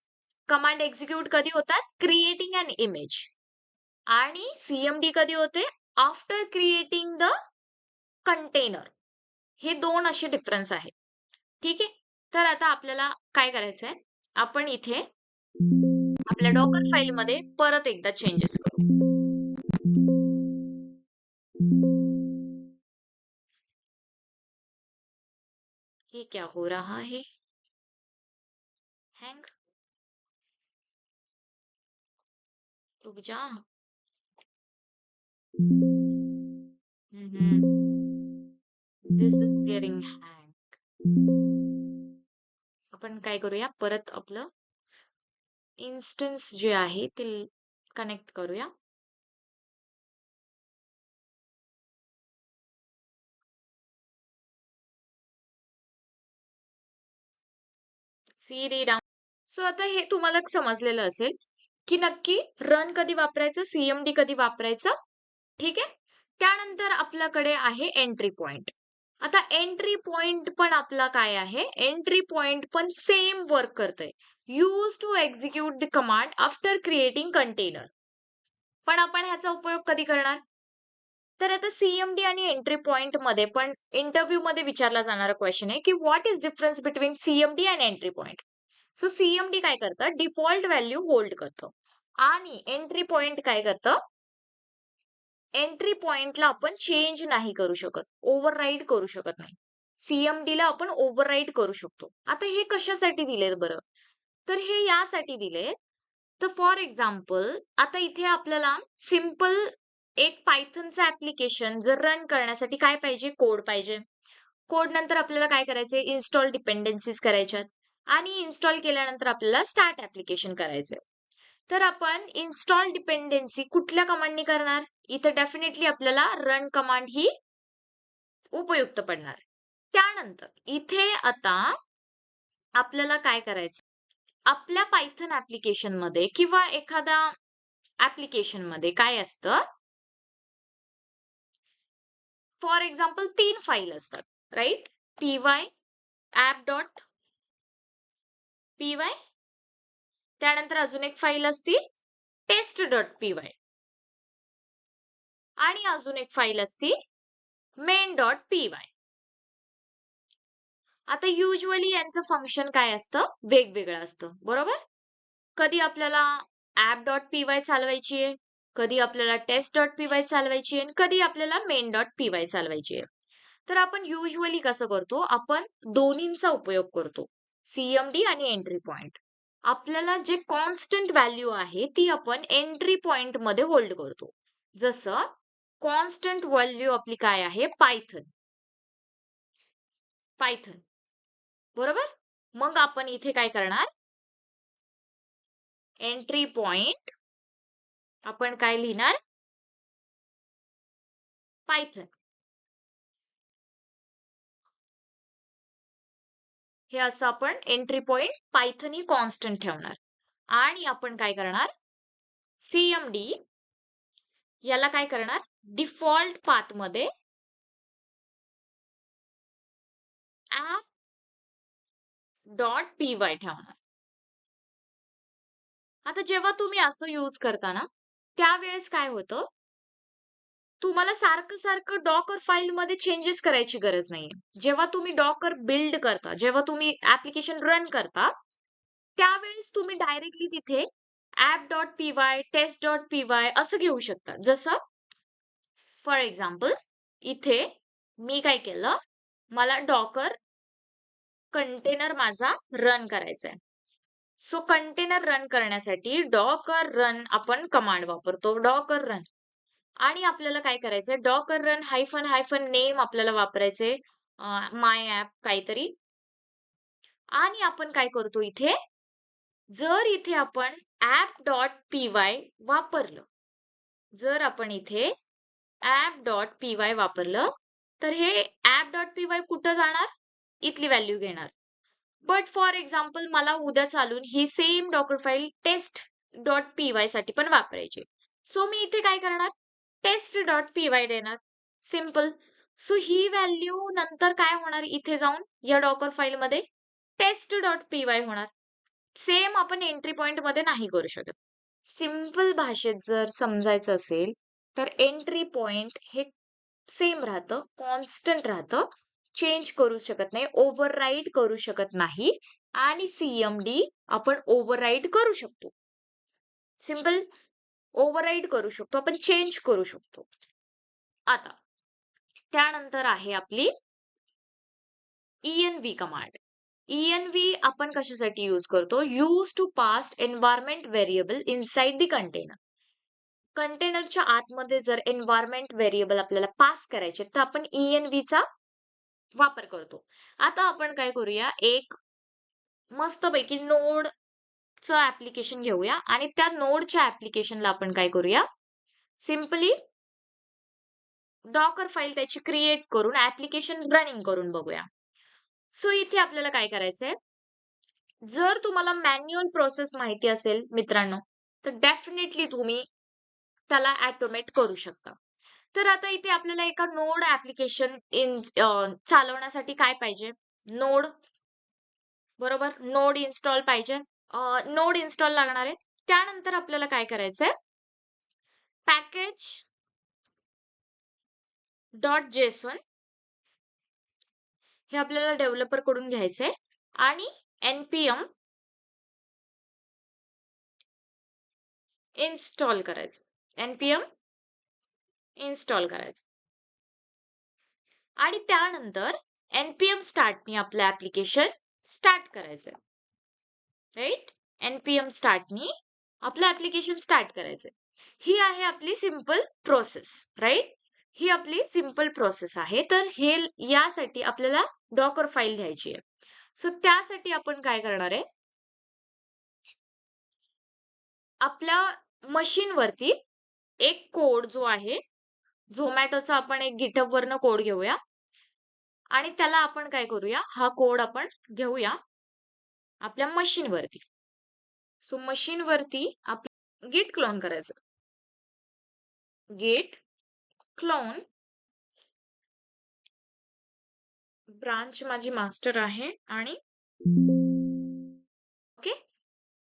Command execute कधी होतात? Creating an image. आणि सीएमडी कधी होते? After creating the container. हे 2 असे डिफरन्स आहेत. ठीक आहे? तर आता आपल्याला काय करायचंय? आपण इथे आपल्या डॉकर फाईलमध्ये परत एकदा चेंजेस करू. ये क्या हो रहा है? हँग? रुक जा. दिस इज गेटिंग हँग. आपण काय करूया? परत आपलं इन्स्टन्स जे आहे ते कनेक्ट करूया. श्रीराम. सो आता हे तुम्हाला समजलेलं असेल, की नक्की रन कधी वापरायचं, सीएमडी कधी वापरायचं, ठीक आहे? त्यानंतर आपल्याकडे आहे एंट्री पॉइंट. आता एंट्री पॉइंट पण आपला काय आहे? एंट्री पॉइंट पण सेम वर्क करतंय. Use to execute the command after creating container. पण आपण ह्याचा उपयोग कधी करणार? तर आता सीएमडी आणि एंट्री पॉइंटमध्ये पण इंटरव्ह्यूमध्ये विचारला जाणारा क्वेश्चन आहे, की what is difference between CMD and entry point? So CMD काय करतं? डिफॉल्ट व्हॅल्यू होल्ड करतं. आणि एंट्री पॉइंट काय करतं? एंट्री पॉइंटला आपण चेंज नाही करू शकत, ओव्हरराईड करू शकत नाही. सीएमडीला आपण ओव्हरराईड करू शकतो. आता हे कशासाठी दिलेत बरं? तर हे यासाठी दिले, तर फॉर एक्झाम्पल आता इथे आपल्याला सिंपल एक पायथनचं ऍप्लिकेशन जर रन करण्यासाठी काय पाहिजे? कोड पाहिजे. कोड नंतर आपल्याला काय करायचंय? इन्स्टॉल डिपेंडन्सीज करायच्यात आणि इन्स्टॉल केल्यानंतर आपल्याला स्टार्ट ऍप्लिकेशन करायचंय. तर आपण इन्स्टॉल डिपेंडन्सी कुठल्या कमांडनी करणार? इथे डेफिनेटली आपल्याला रन कमांड ही उपयुक्त पडणार. त्यानंतर इथे आता आपल्याला काय करायचं? आपल्या पायथन ऍप्लिकेशन मध्ये किंवा एखाद्या ऍप्लिकेशन मध्ये काय असतं? फॉर एक्झाम्पल 3 फाईल असतात, राईट? py app.py, त्यानंतर अजून एक फाईल असती test.py आणि अजून एक फाईल असती main.py. आता युजुअली यांचं फंक्शन काय असतं? वेगवेगळं असतं, बरोबर? कधी आपल्याला app.py चालवायची आहे, कधी आपल्याला test.py चालवायची आहे, कधी आपल्याला main.py चालवायची आहे. तर आपण युजुअली कसं करतो? आपण दोन्हींचा उपयोग करतो, सीएमडी आणि एंट्री पॉइंट. आपल्याला जे कॉन्स्टंट व्हॅल्यू आहे ती आपण एंट्री पॉइंट मध्ये होल्ड करतो. जसं कॉन्स्टंट व्हॅल्यू आपली काय आहे? पायथन. बरोबर? मग आपण इथे काय करणार? एंट्री पॉइंट आपण काय लिहिणार? पायथन. हे असं आपण एंट्री पॉइंट पायथन ही कॉन्स्टंट ठेवणार आणि आपण काय करणार? सीएमडी याला काय करणार? डिफॉल्ट पाथ मध्ये app.py ठेवणार. आता जेव्हा तुम्ही असं यूज करता ना, त्यावेळेस काय होतं? तुम्हाला सारखं डॉकर फाईल मध्ये चेंजेस करायची गरज नाहीये. जेव्हा तुम्ही डॉकर बिल्ड करता, जेव्हा तुम्ही ऍप्लिकेशन रन करता, त्यावेळेस तुम्ही डायरेक्टली तिथे app.py, test.py असं घेऊ शकता. जसं फॉर एक्झाम्पल इथे मी काय केलं? मला डॉकर कंटेनर माझा रन करायचा आहे. सो कंटेनर रन करण्यासाठी डॉकर रन आपण कमांड वापरतो, डॉकर रन. आणि आपल्याला काय करायचंय? Docker run hyphen hyphen name आपल्याला वापरायचे, माय ऍप काहीतरी. आणि आपण काय करतो इथे? जर इथे आपण app.py वापरलं, जर आपण इथे app.py वापरलं, तर हे app.py कुठं जाणार? इथली व्हॅल्यू घेणार. बट फॉर एक्झाम्पल मला उद्या चालून ही सेम डॉकर फाईल test.py साठी पण वापरायची. सो मी इथे काय करणार? test.py देणार. सिंपल. सो ही व्हॅल्यू नंतर काय होणार? इथे जाऊन या डॉकर फाईल मध्ये test.py होणार. सेम आपण एंट्री पॉइंट मध्ये नाही करू शकत. सिंपल भाषेत जर समजायचं असेल तर एंट्री पॉइंट हे सेम राहतं, कॉन्स्टंट राहतं, चेंज करू शकत नाही, ओव्हरराईड करू शकत नाही. आणि सीएमडी आपण ओव्हरराईड करू शकतो. सिंपल. ओव्हरराईड करू शकतो, आपण चेंज करू शकतो. आता त्यानंतर आहे आपली env कमांड. env आपण कशासाठी यूज करतो? Use to pass environment variable inside the container. कंटेनरच्या आतमध्ये जर एन्व्हायरमेंट व्हेरिएबल आपल्याला पास करायचे तर आपण env चा वापर करतो. आता आपण काय करूया? एक मस्तपैकी नोडचं ऍप्लिकेशन घेऊया आणि त्या नोडच्या ऍप्लिकेशनला आपण काय करूया? सिंपली डॉकर फाईल त्याची क्रिएट करून ऍप्लिकेशन रनिंग करून बघूया. सो इथे आपल्याला काय करायचंय? जर तुम्हाला मॅन्युअल प्रोसेस माहिती असेल मित्रांनो, तर डेफिनेटली तुम्ही त्याला ऑटोमेट करू शकता. तर आता इथे आपल्याला एका नोड ऍप्लिकेशन चालवण्यासाठी काय पाहिजे? नोड. बरोबर? नोड इन्स्टॉल पाहिजे. नोड इन्स्टॉल लागणार आहे. त्यानंतर आपल्याला काय करायचंय? पॅकेज .json हे आपल्याला डेव्हलपर कडून घ्यायचंय आणि npm इन्स्टॉल करायचं. npm इन्स्टॉल करायचं आणि त्यानंतर npm स्टार्टनी आपलं ऍप्लिकेशन स्टार्ट करायचंय. राईट? npm स्टार्टनी आपलं ऍप्लिकेशन स्टार्ट करायचंय. ही आहे आपली सिंपल प्रोसेस, राइट? ही आपली सिंपल प्रोसेस आहे. तर हे यासाठी आपल्याला डॉकर फाईल घ्यायची आहे. सो त्यासाठी आपण काय करणार आहे, आपल्या मशीनवरती एक कोड जो आहे, Zomatoचा आपण एक GitHub वरनं कोड घेऊया आणि त्याला आपण काय करूया, हा कोड आपण घेऊया आपल्या मशीनवरती. सो मशीनवरती आपण गिट क्लोन करायचं. गिट क्लोन ब्रांच माझी मास्टर आहे आणि ओके.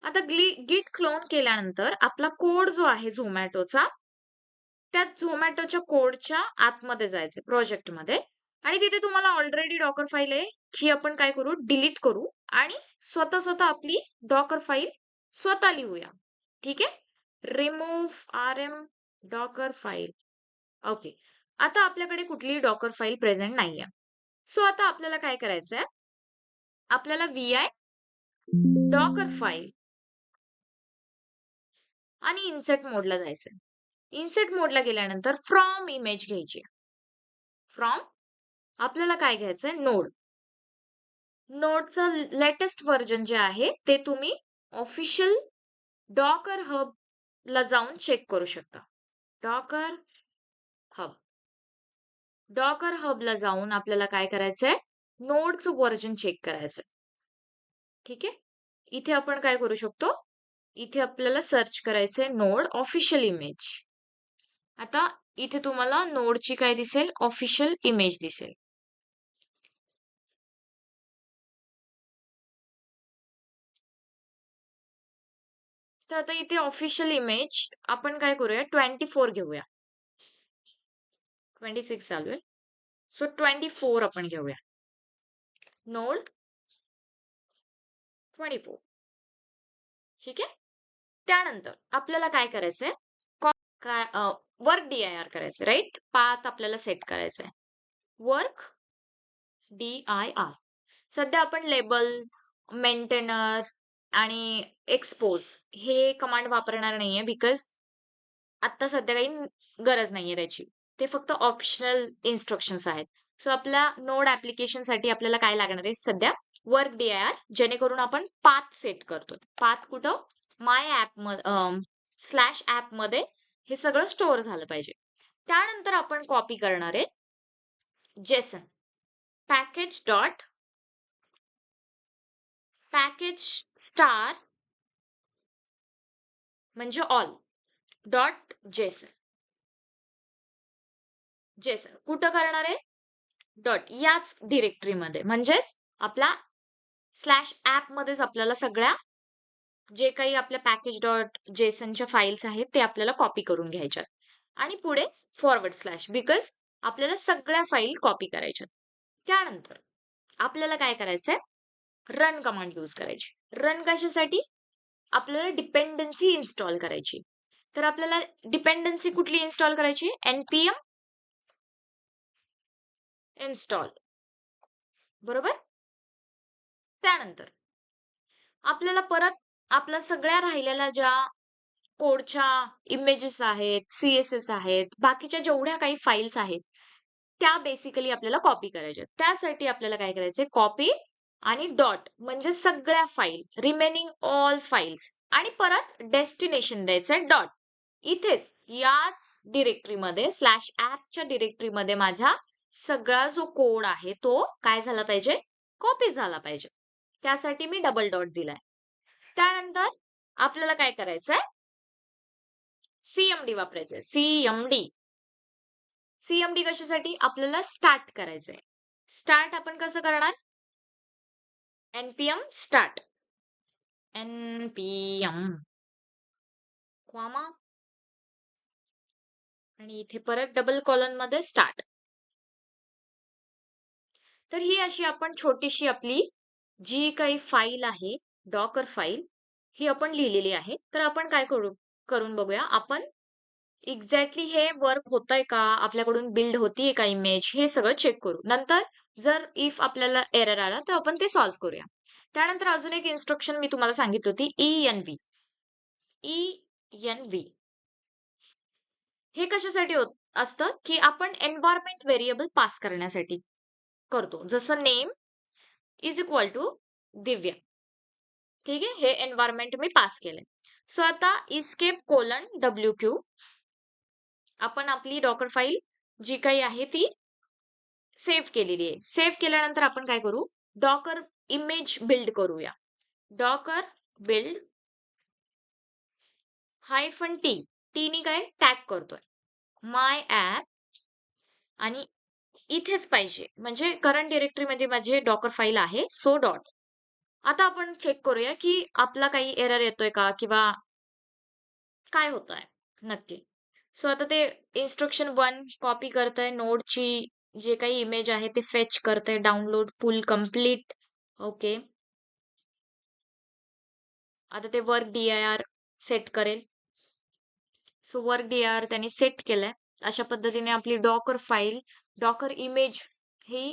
आता गिट क्लोन केल्यानंतर आपला कोड जो आहे Zomatoचा, त्या Zomatoच्या कोडच्या आतमध्ये जायचं प्रोजेक्टमध्ये आणि तिथे तुम्हाला ऑलरेडी डॉकर फाईल आहे, ही आपण काय करू, डिलीट करू आणि स्वतः स्वतः आपली डॉकर फाईल स्वतः लिहूया. ठीक आहे. Remove rm Docker file. Okay. आता आपल्याकडे कुठलीही डॉकर फाईल प्रेझेंट नाहीये. सो आता आपल्याला काय करायचंय, आपल्याला vi डॉकर फाईल आणि इन्सर्ट मोडला जायचंय. इन्सर्ट मोडला गेल्यानंतर फ्रॉम इमेज घ्यायची. फ्रॉम आपल्याला काय घ्यायचंय, नोड. नोडचं लेटेस्ट व्हर्जन जे आहे ते तुम्ही ऑफिशियल डॉकर हबला जाऊन चेक करू शकता. Docker hub. डॉकर हबला जाऊन आपल्याला काय करायचंय, नोडचं व्हर्जन चेक करायचंय. ठीक आहे. इथे आपण काय करू शकतो, इथे आपल्याला सर्च करायचंय नोड ऑफिशियल इमेज. आता इथे तुम्हाला नोडची काय दिसेल, ऑफिशियल इमेज दिसेल. तर आता इथे ऑफिशियल इमेज आपण काय करूया, 24 घेऊया. 26 चालू आहे. सो 24 आपण घेऊया. नोड 24. ठीक आहे. त्यानंतर आपल्याला काय करायचंय, काय वर्क dir करायचं, राईट? पाथ आपल्याला सेट करायचंय. Work dir. सध्या आपण लेबल, मेंटेनर आणि एक्सपोज हे कमांड वापरणार नाहीये, बिकॉज आता सध्या काही गरज नाहीये त्याची. ते फक्त ऑप्शनल इन्स्ट्रक्शन्स आहेत. सो आपल्या नोड ॲप्लिकेशनसाठी आपल्याला काय लागणार आहे सध्या, वर्क dir, जेणेकरून आपण पाथ सेट करतो. पाथ कुठं, माय ॲप स्लॅश ॲपमध्ये हे सगळं स्टोअर झालं पाहिजे. त्यानंतर आपण कॉपी करणार आहे Jason package dot package star म्हणजे ऑल डॉट जेसन. जेसन कुठं करणार आहे, डॉट याच डिरेक्टरीमध्ये, म्हणजेच आपला स्लॅश ऍप मध्येच आपल्याला सगळ्या जे काही आपल्या पॅकेज डॉट जेसनच्या फाईल्स आहेत ते आपल्याला कॉपी करून घ्यायच्यात आणि पुढे फॉरवर्ड स्लॅश, बिकॉज आपल्याला सगळ्या फाईल कॉपी करायच्यात. त्यानंतर आपल्याला काय करायचंय, रन कमांड यूज करायची. रन कशासाठी, आपल्याला डिपेंडन्सी इन्स्टॉल करायची. तर आपल्याला डिपेंडन्सी कुठली इन्स्टॉल करायची, npm इन्स्टॉल. बरोबर. त्यानंतर आपल्याला परत आपल्या सगळ्या राहिलेल्या ज्या कोडच्या इमेजेस आहेत, CSS आहेत, बाकीच्या जेवढ्या काही फाईल्स आहेत, त्या बेसिकली आपल्याला कॉपी करायच्या. त्यासाठी आपल्याला काय करायचंय, कॉपी आणि डॉट म्हणजे सगळ्या फाईल, रिमेनिंग ऑल फाईल्स आणि परत डेस्टिनेशन द्यायचंय डॉट. इथेच याच डिरेक्टरीमध्ये स्लॅश ॲपच्या डिरेक्टरीमध्ये माझा सगळा जो कोड आहे तो काय झाला पाहिजे, कॉपी झाला पाहिजे. त्यासाठी मी डबल डॉट दिलाय. त्यानंतर आपल्याला काय करायचंय, सीएमडी वापरायचंय. सीएमडी कशासाठी, आपल्याला स्टार्ट करायचंय. स्टार्ट आपण कसं करणार, npm स्टार्ट, npm कॉमा आणि इथे परत डबल कॉलन मध्ये स्टार्ट. तर ही अशी आपण छोटीशी आपली जी काही फाईल आहे, डॉकर फाईल, ही आपण लिहिलेली आहे. तर आपण काय करून बघूया, आपण एक्झॅक्टली हे वर्क होतंय का, आपल्याकडून बिल्ड होतीये का इमेज, हे सगळं चेक करू. नंतर जर इफ आपल्याला एरर आला तर आपण ते सॉल्व्ह करूया. त्यानंतर अजून एक इन्स्ट्रक्शन मी तुम्हाला सांगितली होती, env. हे कशासाठी होत असतं, की आपण एन्व्हायर्नमेंट व्हेरिएबल पास करण्यासाठी करतो. जसं नेम इज इक्वॉल टू दिव्या. ठीक आहे. हे एन्व्हायर्नमेंट मी पास केलंय. सो आता इस्केप कोलन WQ आपण आपली डॉकर फाईल जी काही आहे ती सेव्ह केलेली आहे. सेव्ह केल्यानंतर आपण काय करू? डॉकर इमेज बिल्ड करूया. Docker build -T. टीनी काय टॅग करतोय. माय ॲप आणि इथेच पाहिजे. म्हणजे करंट डायरेक्टरीमध्ये माझी डॉकर फाईल आहे. So dot. आता आपण चेक करूया, की आपला काही एरर येतोय का? किंवा काय होतंय नक्की. सो आता ते इन्स्ट्रक्शन 1 कॉपी करतंय. नोडची जे काही इमेज आहे ते फेच करतंय. डाउनलोड पुल कंप्लीट. ओके. आता ते वर्क dir सेट करेल. सो वर्क dir त्यांनी सेट केलंय. अशा पद्धतीने आपली डॉकर फाईल, डॉकर इमेज ही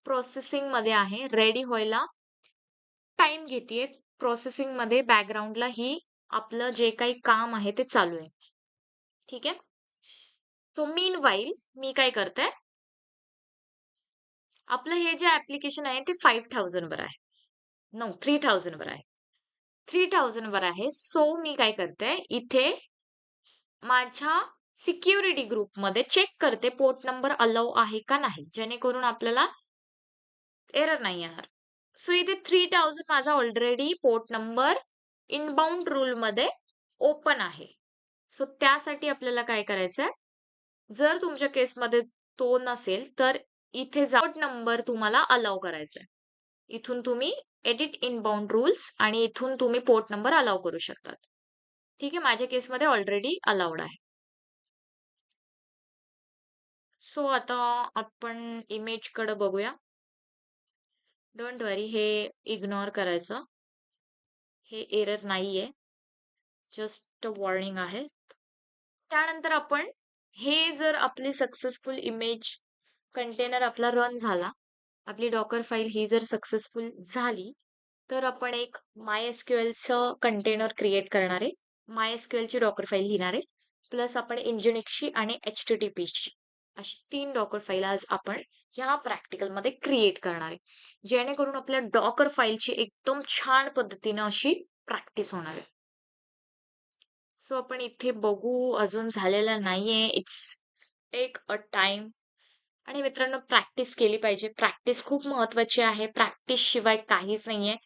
प्रोसेसिंगमध्ये आहे. रेडी व्हायला टाईम घेतीये. प्रोसेसिंगमध्ये बॅकग्राऊंडला ही आपलं जे काही काम आहे ते चालू आहे. ठीक आहे. सो मीनवाईल मी काय करते, आपलं हे जे ॲप्लिकेशन आहे ते 5000 वर आहे. नो 3000 वर आहे. 3000 वर आहे. सो मी काय करते, इथे माझ्या सिक्युरिटी ग्रुपमध्ये चेक करते पोर्ट नंबर अलाऊ आहे का नाही, जेणेकरून आपल्याला एरर नाही येणार. सो इथे 3000 माझा ऑलरेडी पोर्ट नंबर इनबाउंड रूलमध्ये ओपन आहे. सो त्यासाठी आपल्याला काय करायचंय, जर तुमच्या केसमध्ये तो नसेल, तर इथे पोर्ट नंबर तुम्हाला अलाऊ करायचा आहे. इथून तुम्ही एडिट इनबाउंड रूल्स आणि इथून तुम्ही पोर्ट नंबर अलाऊ करू शकतात. ठीक आहे. माझ्या केसमध्ये ऑलरेडी अलाउड आहे. सो आता आपण इमेजकडे बघूया. डोंट वरी हे इग्नोर करायचं. हे एरर नाहीये. जस्ट वॉर्निंग आहे. त्यानंतर आपण हे जर आपली सक्सेसफुल इमेज कंटेनर आपला रन झाला, आपली डॉकर फाईल ही जर सक्सेसफुल झाली, तर आपण एक MySQLचं कंटेनर क्रिएट करणार आहे. MySQLची डॉकर फाईल लिहिणार आहे. प्लस आपण Nginxची आणि HTTPची अशी 3 डॉकर फाईल आज आपण ह्या प्रॅक्टिकलमध्ये क्रिएट करणार आहे. जेणेकरून आपल्या डॉकर फाईलची एकदम छान पद्धतीनं अशी प्रॅक्टिस होणार आहे. सो आपण इथे बघू अजून झालेलं नाहीये. It's take a time. आणि मित्रांनो प्रॅक्टिस केली पाहिजे. प्रॅक्टिस खूप महत्त्वाची आहे. प्रॅक्टिस शिवाय काहीच नाहीये.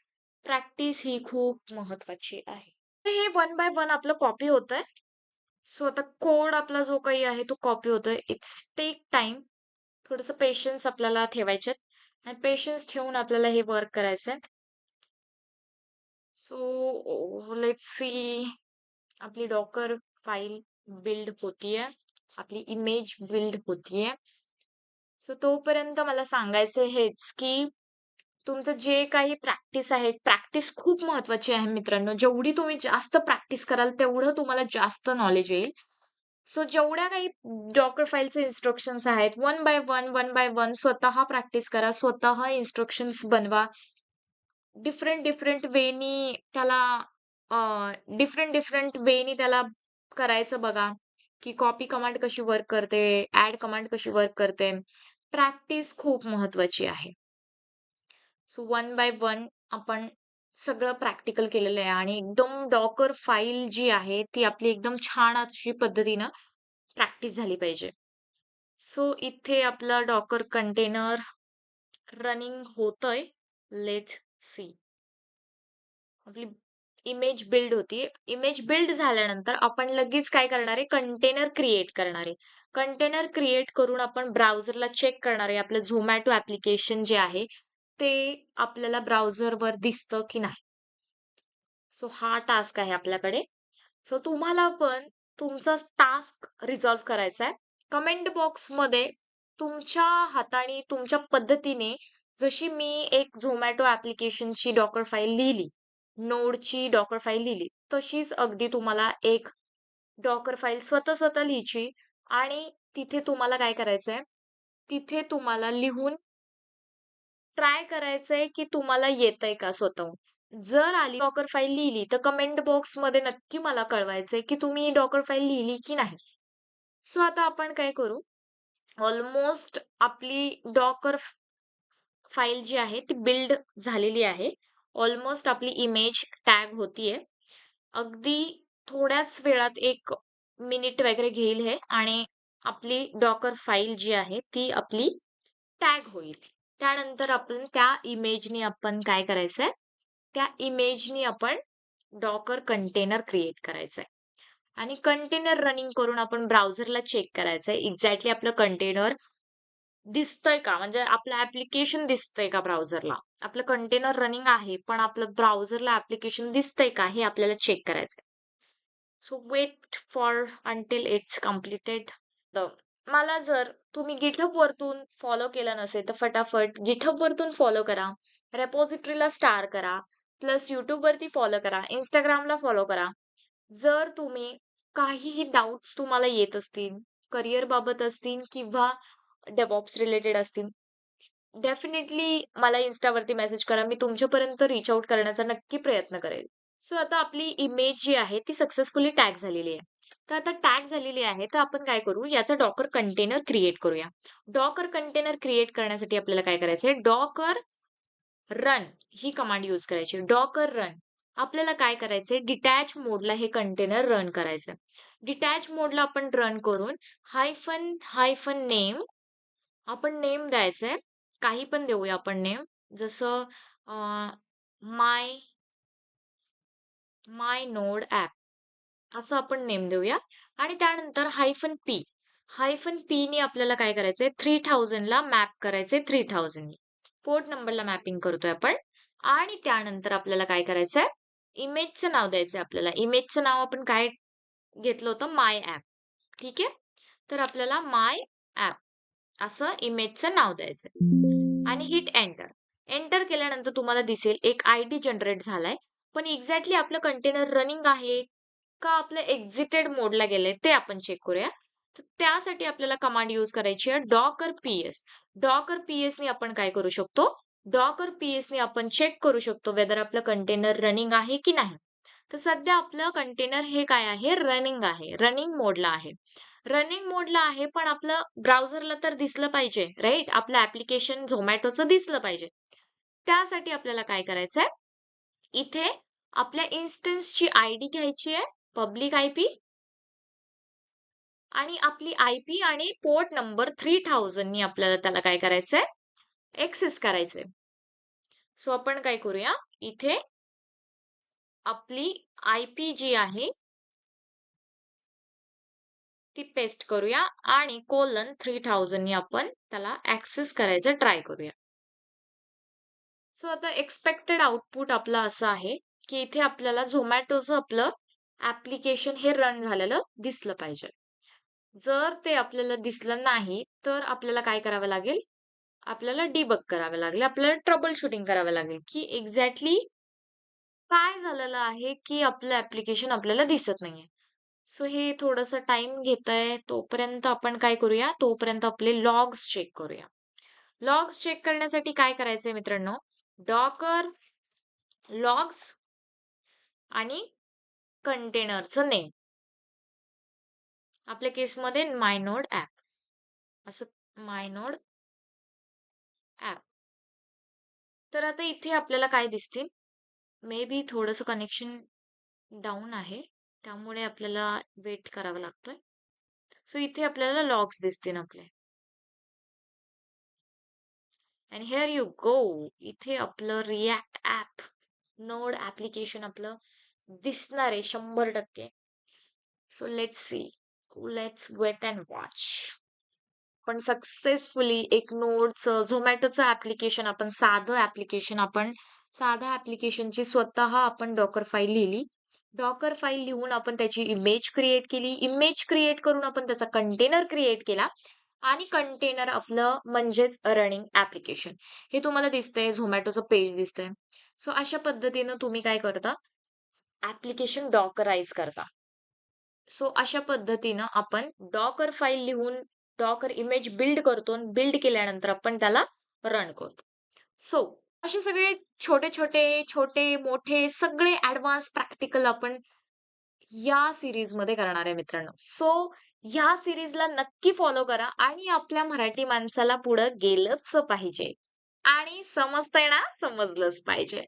प्रॅक्टिस ही खूप महत्त्वाची आहे. तर हे वन बाय वन आपलं कॉपी होतंय. सो आता कोड आपला जो काही आहे तो कॉपी होतोय. It's take time. थोडंसं पेशन्स आपल्याला ठेवायचेत आणि पेशन्स ठेवून आपल्याला हे वर्क करायचंय. सो लेट्स सी आपली डॉकर फाईल बिल्ड होतीये. आपली इमेज बिल्ड होतीये. सो तोपर्यंत मला सांगायचं हेच, की तुमचं जे काही प्रॅक्टिस आहे, प्रॅक्टिस खूप महत्त्वाची आहे मित्रांनो. जेवढी तुम्ही जास्त प्रॅक्टिस कराल, तेवढं तुम्हाला जास्त नॉलेज येईल. सो जेवढ्या काही डॉकर फाईलचे इन्स्ट्रक्शन्स आहेत, वन बाय वन स्वतः प्रॅक्टिस करा. स्वतः इन्स्ट्रक्शन्स बनवा. डिफरंट, डिफरंट वेनी त्याला डिफरंट, डिफरंट वेनी त्याला करायचं बघा, की कॉपी कमांड कशी वर्क करते, ॲड कमांड कशी वर्क करते. प्रॅक्टिस खूप महत्त्वाची आहे. सो वन बाय वन आपण सगळं प्रॅक्टिकल केलेलं आहे आणि एकदम डॉकर फाईल जी आहे, ती आपली एकदम छान अशी पद्धतीनं प्रॅक्टिस झाली पाहिजे. सो इथे आपलं डॉकर कंटेनर रनिंग होतंय. Let's see. आपली इमेज बिल्ड होतीये. इमेज बिल्ड झाल्यानंतर आपण लगेच काय करणार आहे, कंटेनर क्रिएट करणार आहे. कंटेनर क्रिएट करून आपण ब्राउझरला चेक करणार आहे. आपलं Zomato ॲप्लिकेशन जे आहे, ते आपल्याला ब्राउझरवर दिसतं की नाही. सो हा टास्क आहे आपल्याकडे. सो तुम्हाला पण तुमचा टास्क रिझॉल्व्ह करायचा आहे. कमेंट बॉक्समध्ये तुमच्या हाताने, तुमच्या पद्धतीने जशी मी एक Zomato ॲप्लिकेशनची डॉकर फाईल लिहिली, नोडची डॉकर फाईल लिहिली, तशीच अगदी तुम्हाला एक डॉकर फाईल स्वतः स्वतः लिहायची आणि तिथे तुम्हाला काय करायचंय, तिथे तुम्हाला लिहून ट्राय करायचंय, की तुम्हाला येतंय का स्वतःहून. जर आली डॉकर फाईल लिहिली, तर कमेंट बॉक्समध्ये नक्की मला कळवायचंय, की तुम्ही ही डॉकर फाईल लिहिली की नाही. सो आता आपण काय करू, ऑलमोस्ट आपली डॉकर फाईल जी आहे ती बिल्ड झालेली आहे. ऑलमोस्ट आपली इमेज टॅग होतीये. अगदी थोड्याच वेळात 1 मिनिट वगैरे घेईल हे आणि आपली डॉकर फाईल जी आहे ती आपली टॅग होईल. त्यानंतर आपण त्या इमेजनी आपण काय करायचंय, त्या इमेजनी आपण डॉकर कंटेनर क्रिएट करायचंय आणि कंटेनर रनिंग करून आपण ब्राउझरला चेक करायचंय एक्झॅक्टली आपलं कंटेनर दिसतंय का? म्हणजे आपलं ॲप्लिकेशन दिसतंय का ब्राउझरला? आपलं कंटेनर रनिंग आहे, पण आपलं ब्राउझरला ॲप्लिकेशन दिसतंय का? हे आपल्याला चेक करायचंय. So wait for until it's completed. मला जर तुम्ही GitHub वरतून फॉलो केलं नसेल, तर फटाफट GitHub वरतून फॉलो करा. रेपॉझिटरीला स्टार करा. प्लस YouTube वरती फॉलो करा. Instagramला फॉलो करा. जर तुम्ही काहीही डाउट्स तुम्हाला येत असतील, करियर बाबत असतील किंवा DevOps रिलेटेड असतील, डेफिनेटली मला Instaवरती मेसेज करा. मी तुमच्यापर्यंत रीच आउट करण्याचा नक्की प्रयत्न करेल. सो आता आपली इमेज जी आहे ती सक्सेसफुली टॅग झालेली आहे. तर आता टॅग झालेली आहे, तर आपण काय करू, याचा डॉकर कंटेनर क्रिएट करूया. डॉकर कंटेनर क्रिएट करण्यासाठी आपल्याला काय करायचंय, डॉकर रन ही कमांड यूज करायची. Docker run. आपल्याला काय करायचंय, डिटॅच मोडला हे कंटेनर रन करायचं. डिटॅच मोडला आपण रन करून हायफन हायफन नेम आपण नेम द्यायचंय. काही पण देऊया आपण नेम. जसं माय माय नोड ॲप असं आपण नेम देऊया आणि त्यानंतर हायफन पी. हायफन पी नी आपल्याला काय करायचंय, 3000 ला मॅप करायचंय 3000 नी. पोर्ट नंबरला मॅपिंग करतोय आपण आणि त्यानंतर आपल्याला काय करायचंय, इमेजचं नाव द्यायचंय आपल्याला. इमेजचं नाव आपण काय घेतलं होतं, माय ॲप. ठीक आहे. तर आपल्याला माय ॲप असं इमेजचं नाव द्यायचंय आणि हिट एंटर. एंटर केल्यानंतर तुम्हाला दिसेल एक आयडी जनरेट झालाय. पण एक्झॅक्टली आपलं कंटेनर रनिंग आहे का आपलं एक्झिटेड मोडला गेलंय ते आपण चेक करूया. तर त्यासाठी आपल्याला कमांड यूज करायची आहे डॉकर पीएस. डॉकर पीएस नी आपण काय करू शकतो, डॉकर पीएस नी आपण चेक करू शकतो वेदर आपलं कंटेनर रनिंग आहे की नाही. तर सध्या आपलं कंटेनर हे काय आहे, रनिंग आहे, रनिंग मोडला आहे. रनिंग मोडला आहे, पण आपलं ब्राउझरला तर दिसलं पाहिजे, राइट? आपलं ॲप्लिकेशन Zomatoचं दिसलं पाहिजे. त्यासाठी आपल्याला काय करायचंय, इथे आपल्या इन्स्टन्सची आयडी घ्यायची आहे, पब्लिक आयपी आणि आपली आयपी आणि पोर्ट नंबर 3000 नी आपल्याला त्याला काय करायचंय, एक्सेस करायचंय. सो आपण काय करूया, इथे आपली आयपी जी आहे ती पेस्ट करूया आणि कोलन 3000 नी आपण त्याला ॲक्सेस करायचं ट्राय करूया. सो आता एक्सपेक्टेड आउटपुट आपलं असं आहे, की इथे आपल्याला Zomatoचं आपलं ॲप्लिकेशन हे रन झालेलं दिसलं पाहिजे. जर ते आपल्याला दिसलं नाही, तर आपल्याला काय करावं लागेल, आपल्याला डिबग करावं लागेल. आपल्याला ट्रबल शूटिंग करावं लागेल, की एक्झॅक्टली काय झालेलं आहे, की आपलं ॲप्लिकेशन आपल्याला दिसत नाहीये. सो हे थोडंसं टाईम घेतंय. तोपर्यंत आपण काय करूया, तोपर्यंत आपले लॉग्स चेक करूया. लॉग्स चेक करण्यासाठी काय करायचंय मित्रांनो, डॉकर लॉग्स आणि कंटेनरचं नेम. आपल्या केसमध्ये मायनोड ॲप. असं मायनोड ॲप. तर आता इथे आपल्याला काय दिसतील, मे बी थोडंसं कनेक्शन डाऊन आहे. त्यामुळे आपल्याला वेट करावा लागतोय. सो इथे आपल्याला लॉग्स दिसतील आपले. And here you go. इथे आपलं रिएक्ट ॲप, नोड ॲप्लिकेशन आपलं दिसणार आहे 100%. So let's see. Let's wait and watch. पण सक्सेसफुली एक नोडचं, Zomatoचं ॲप्लिकेशन आपण साधं ॲप्लिकेशनची स्वतः आपण डॉकर फाईल लिहिली. डॉकर फाईल लिहून आपण त्याची इमेज क्रिएट केली. इमेज क्रिएट करून आपण त्याचा कंटेनर क्रिएट केला आणि कंटेनर आपलं म्हणजेच रनिंग ॲप्लिकेशन. हे तुम्हाला दिसतंय, Zomatoचं पेज दिसतंय. सो अशा पद्धतीनं तुम्ही काय करता, ॲप्लिकेशन डॉकराइज करता. सो अशा पद्धतीनं आपण डॉकर फाईल लिहून डॉकर इमेज बिल्ड करतो आणि बिल्ड केल्यानंतर आपण त्याला रन करतो. सो असे सगळे छोटे-छोटे, छोटे-मोठे सगळे ॲडव्हान्स प्रॅक्टिकल आपण या सीरीजमध्ये करणार आहे मित्रांनो. सो ह्या सीरीजला नक्की फॉलो करा आणि आपल्या मराठी माणसाला पुढं गेलंच पाहिजे आणि समजतंय ना? समजलंच पाहिजे.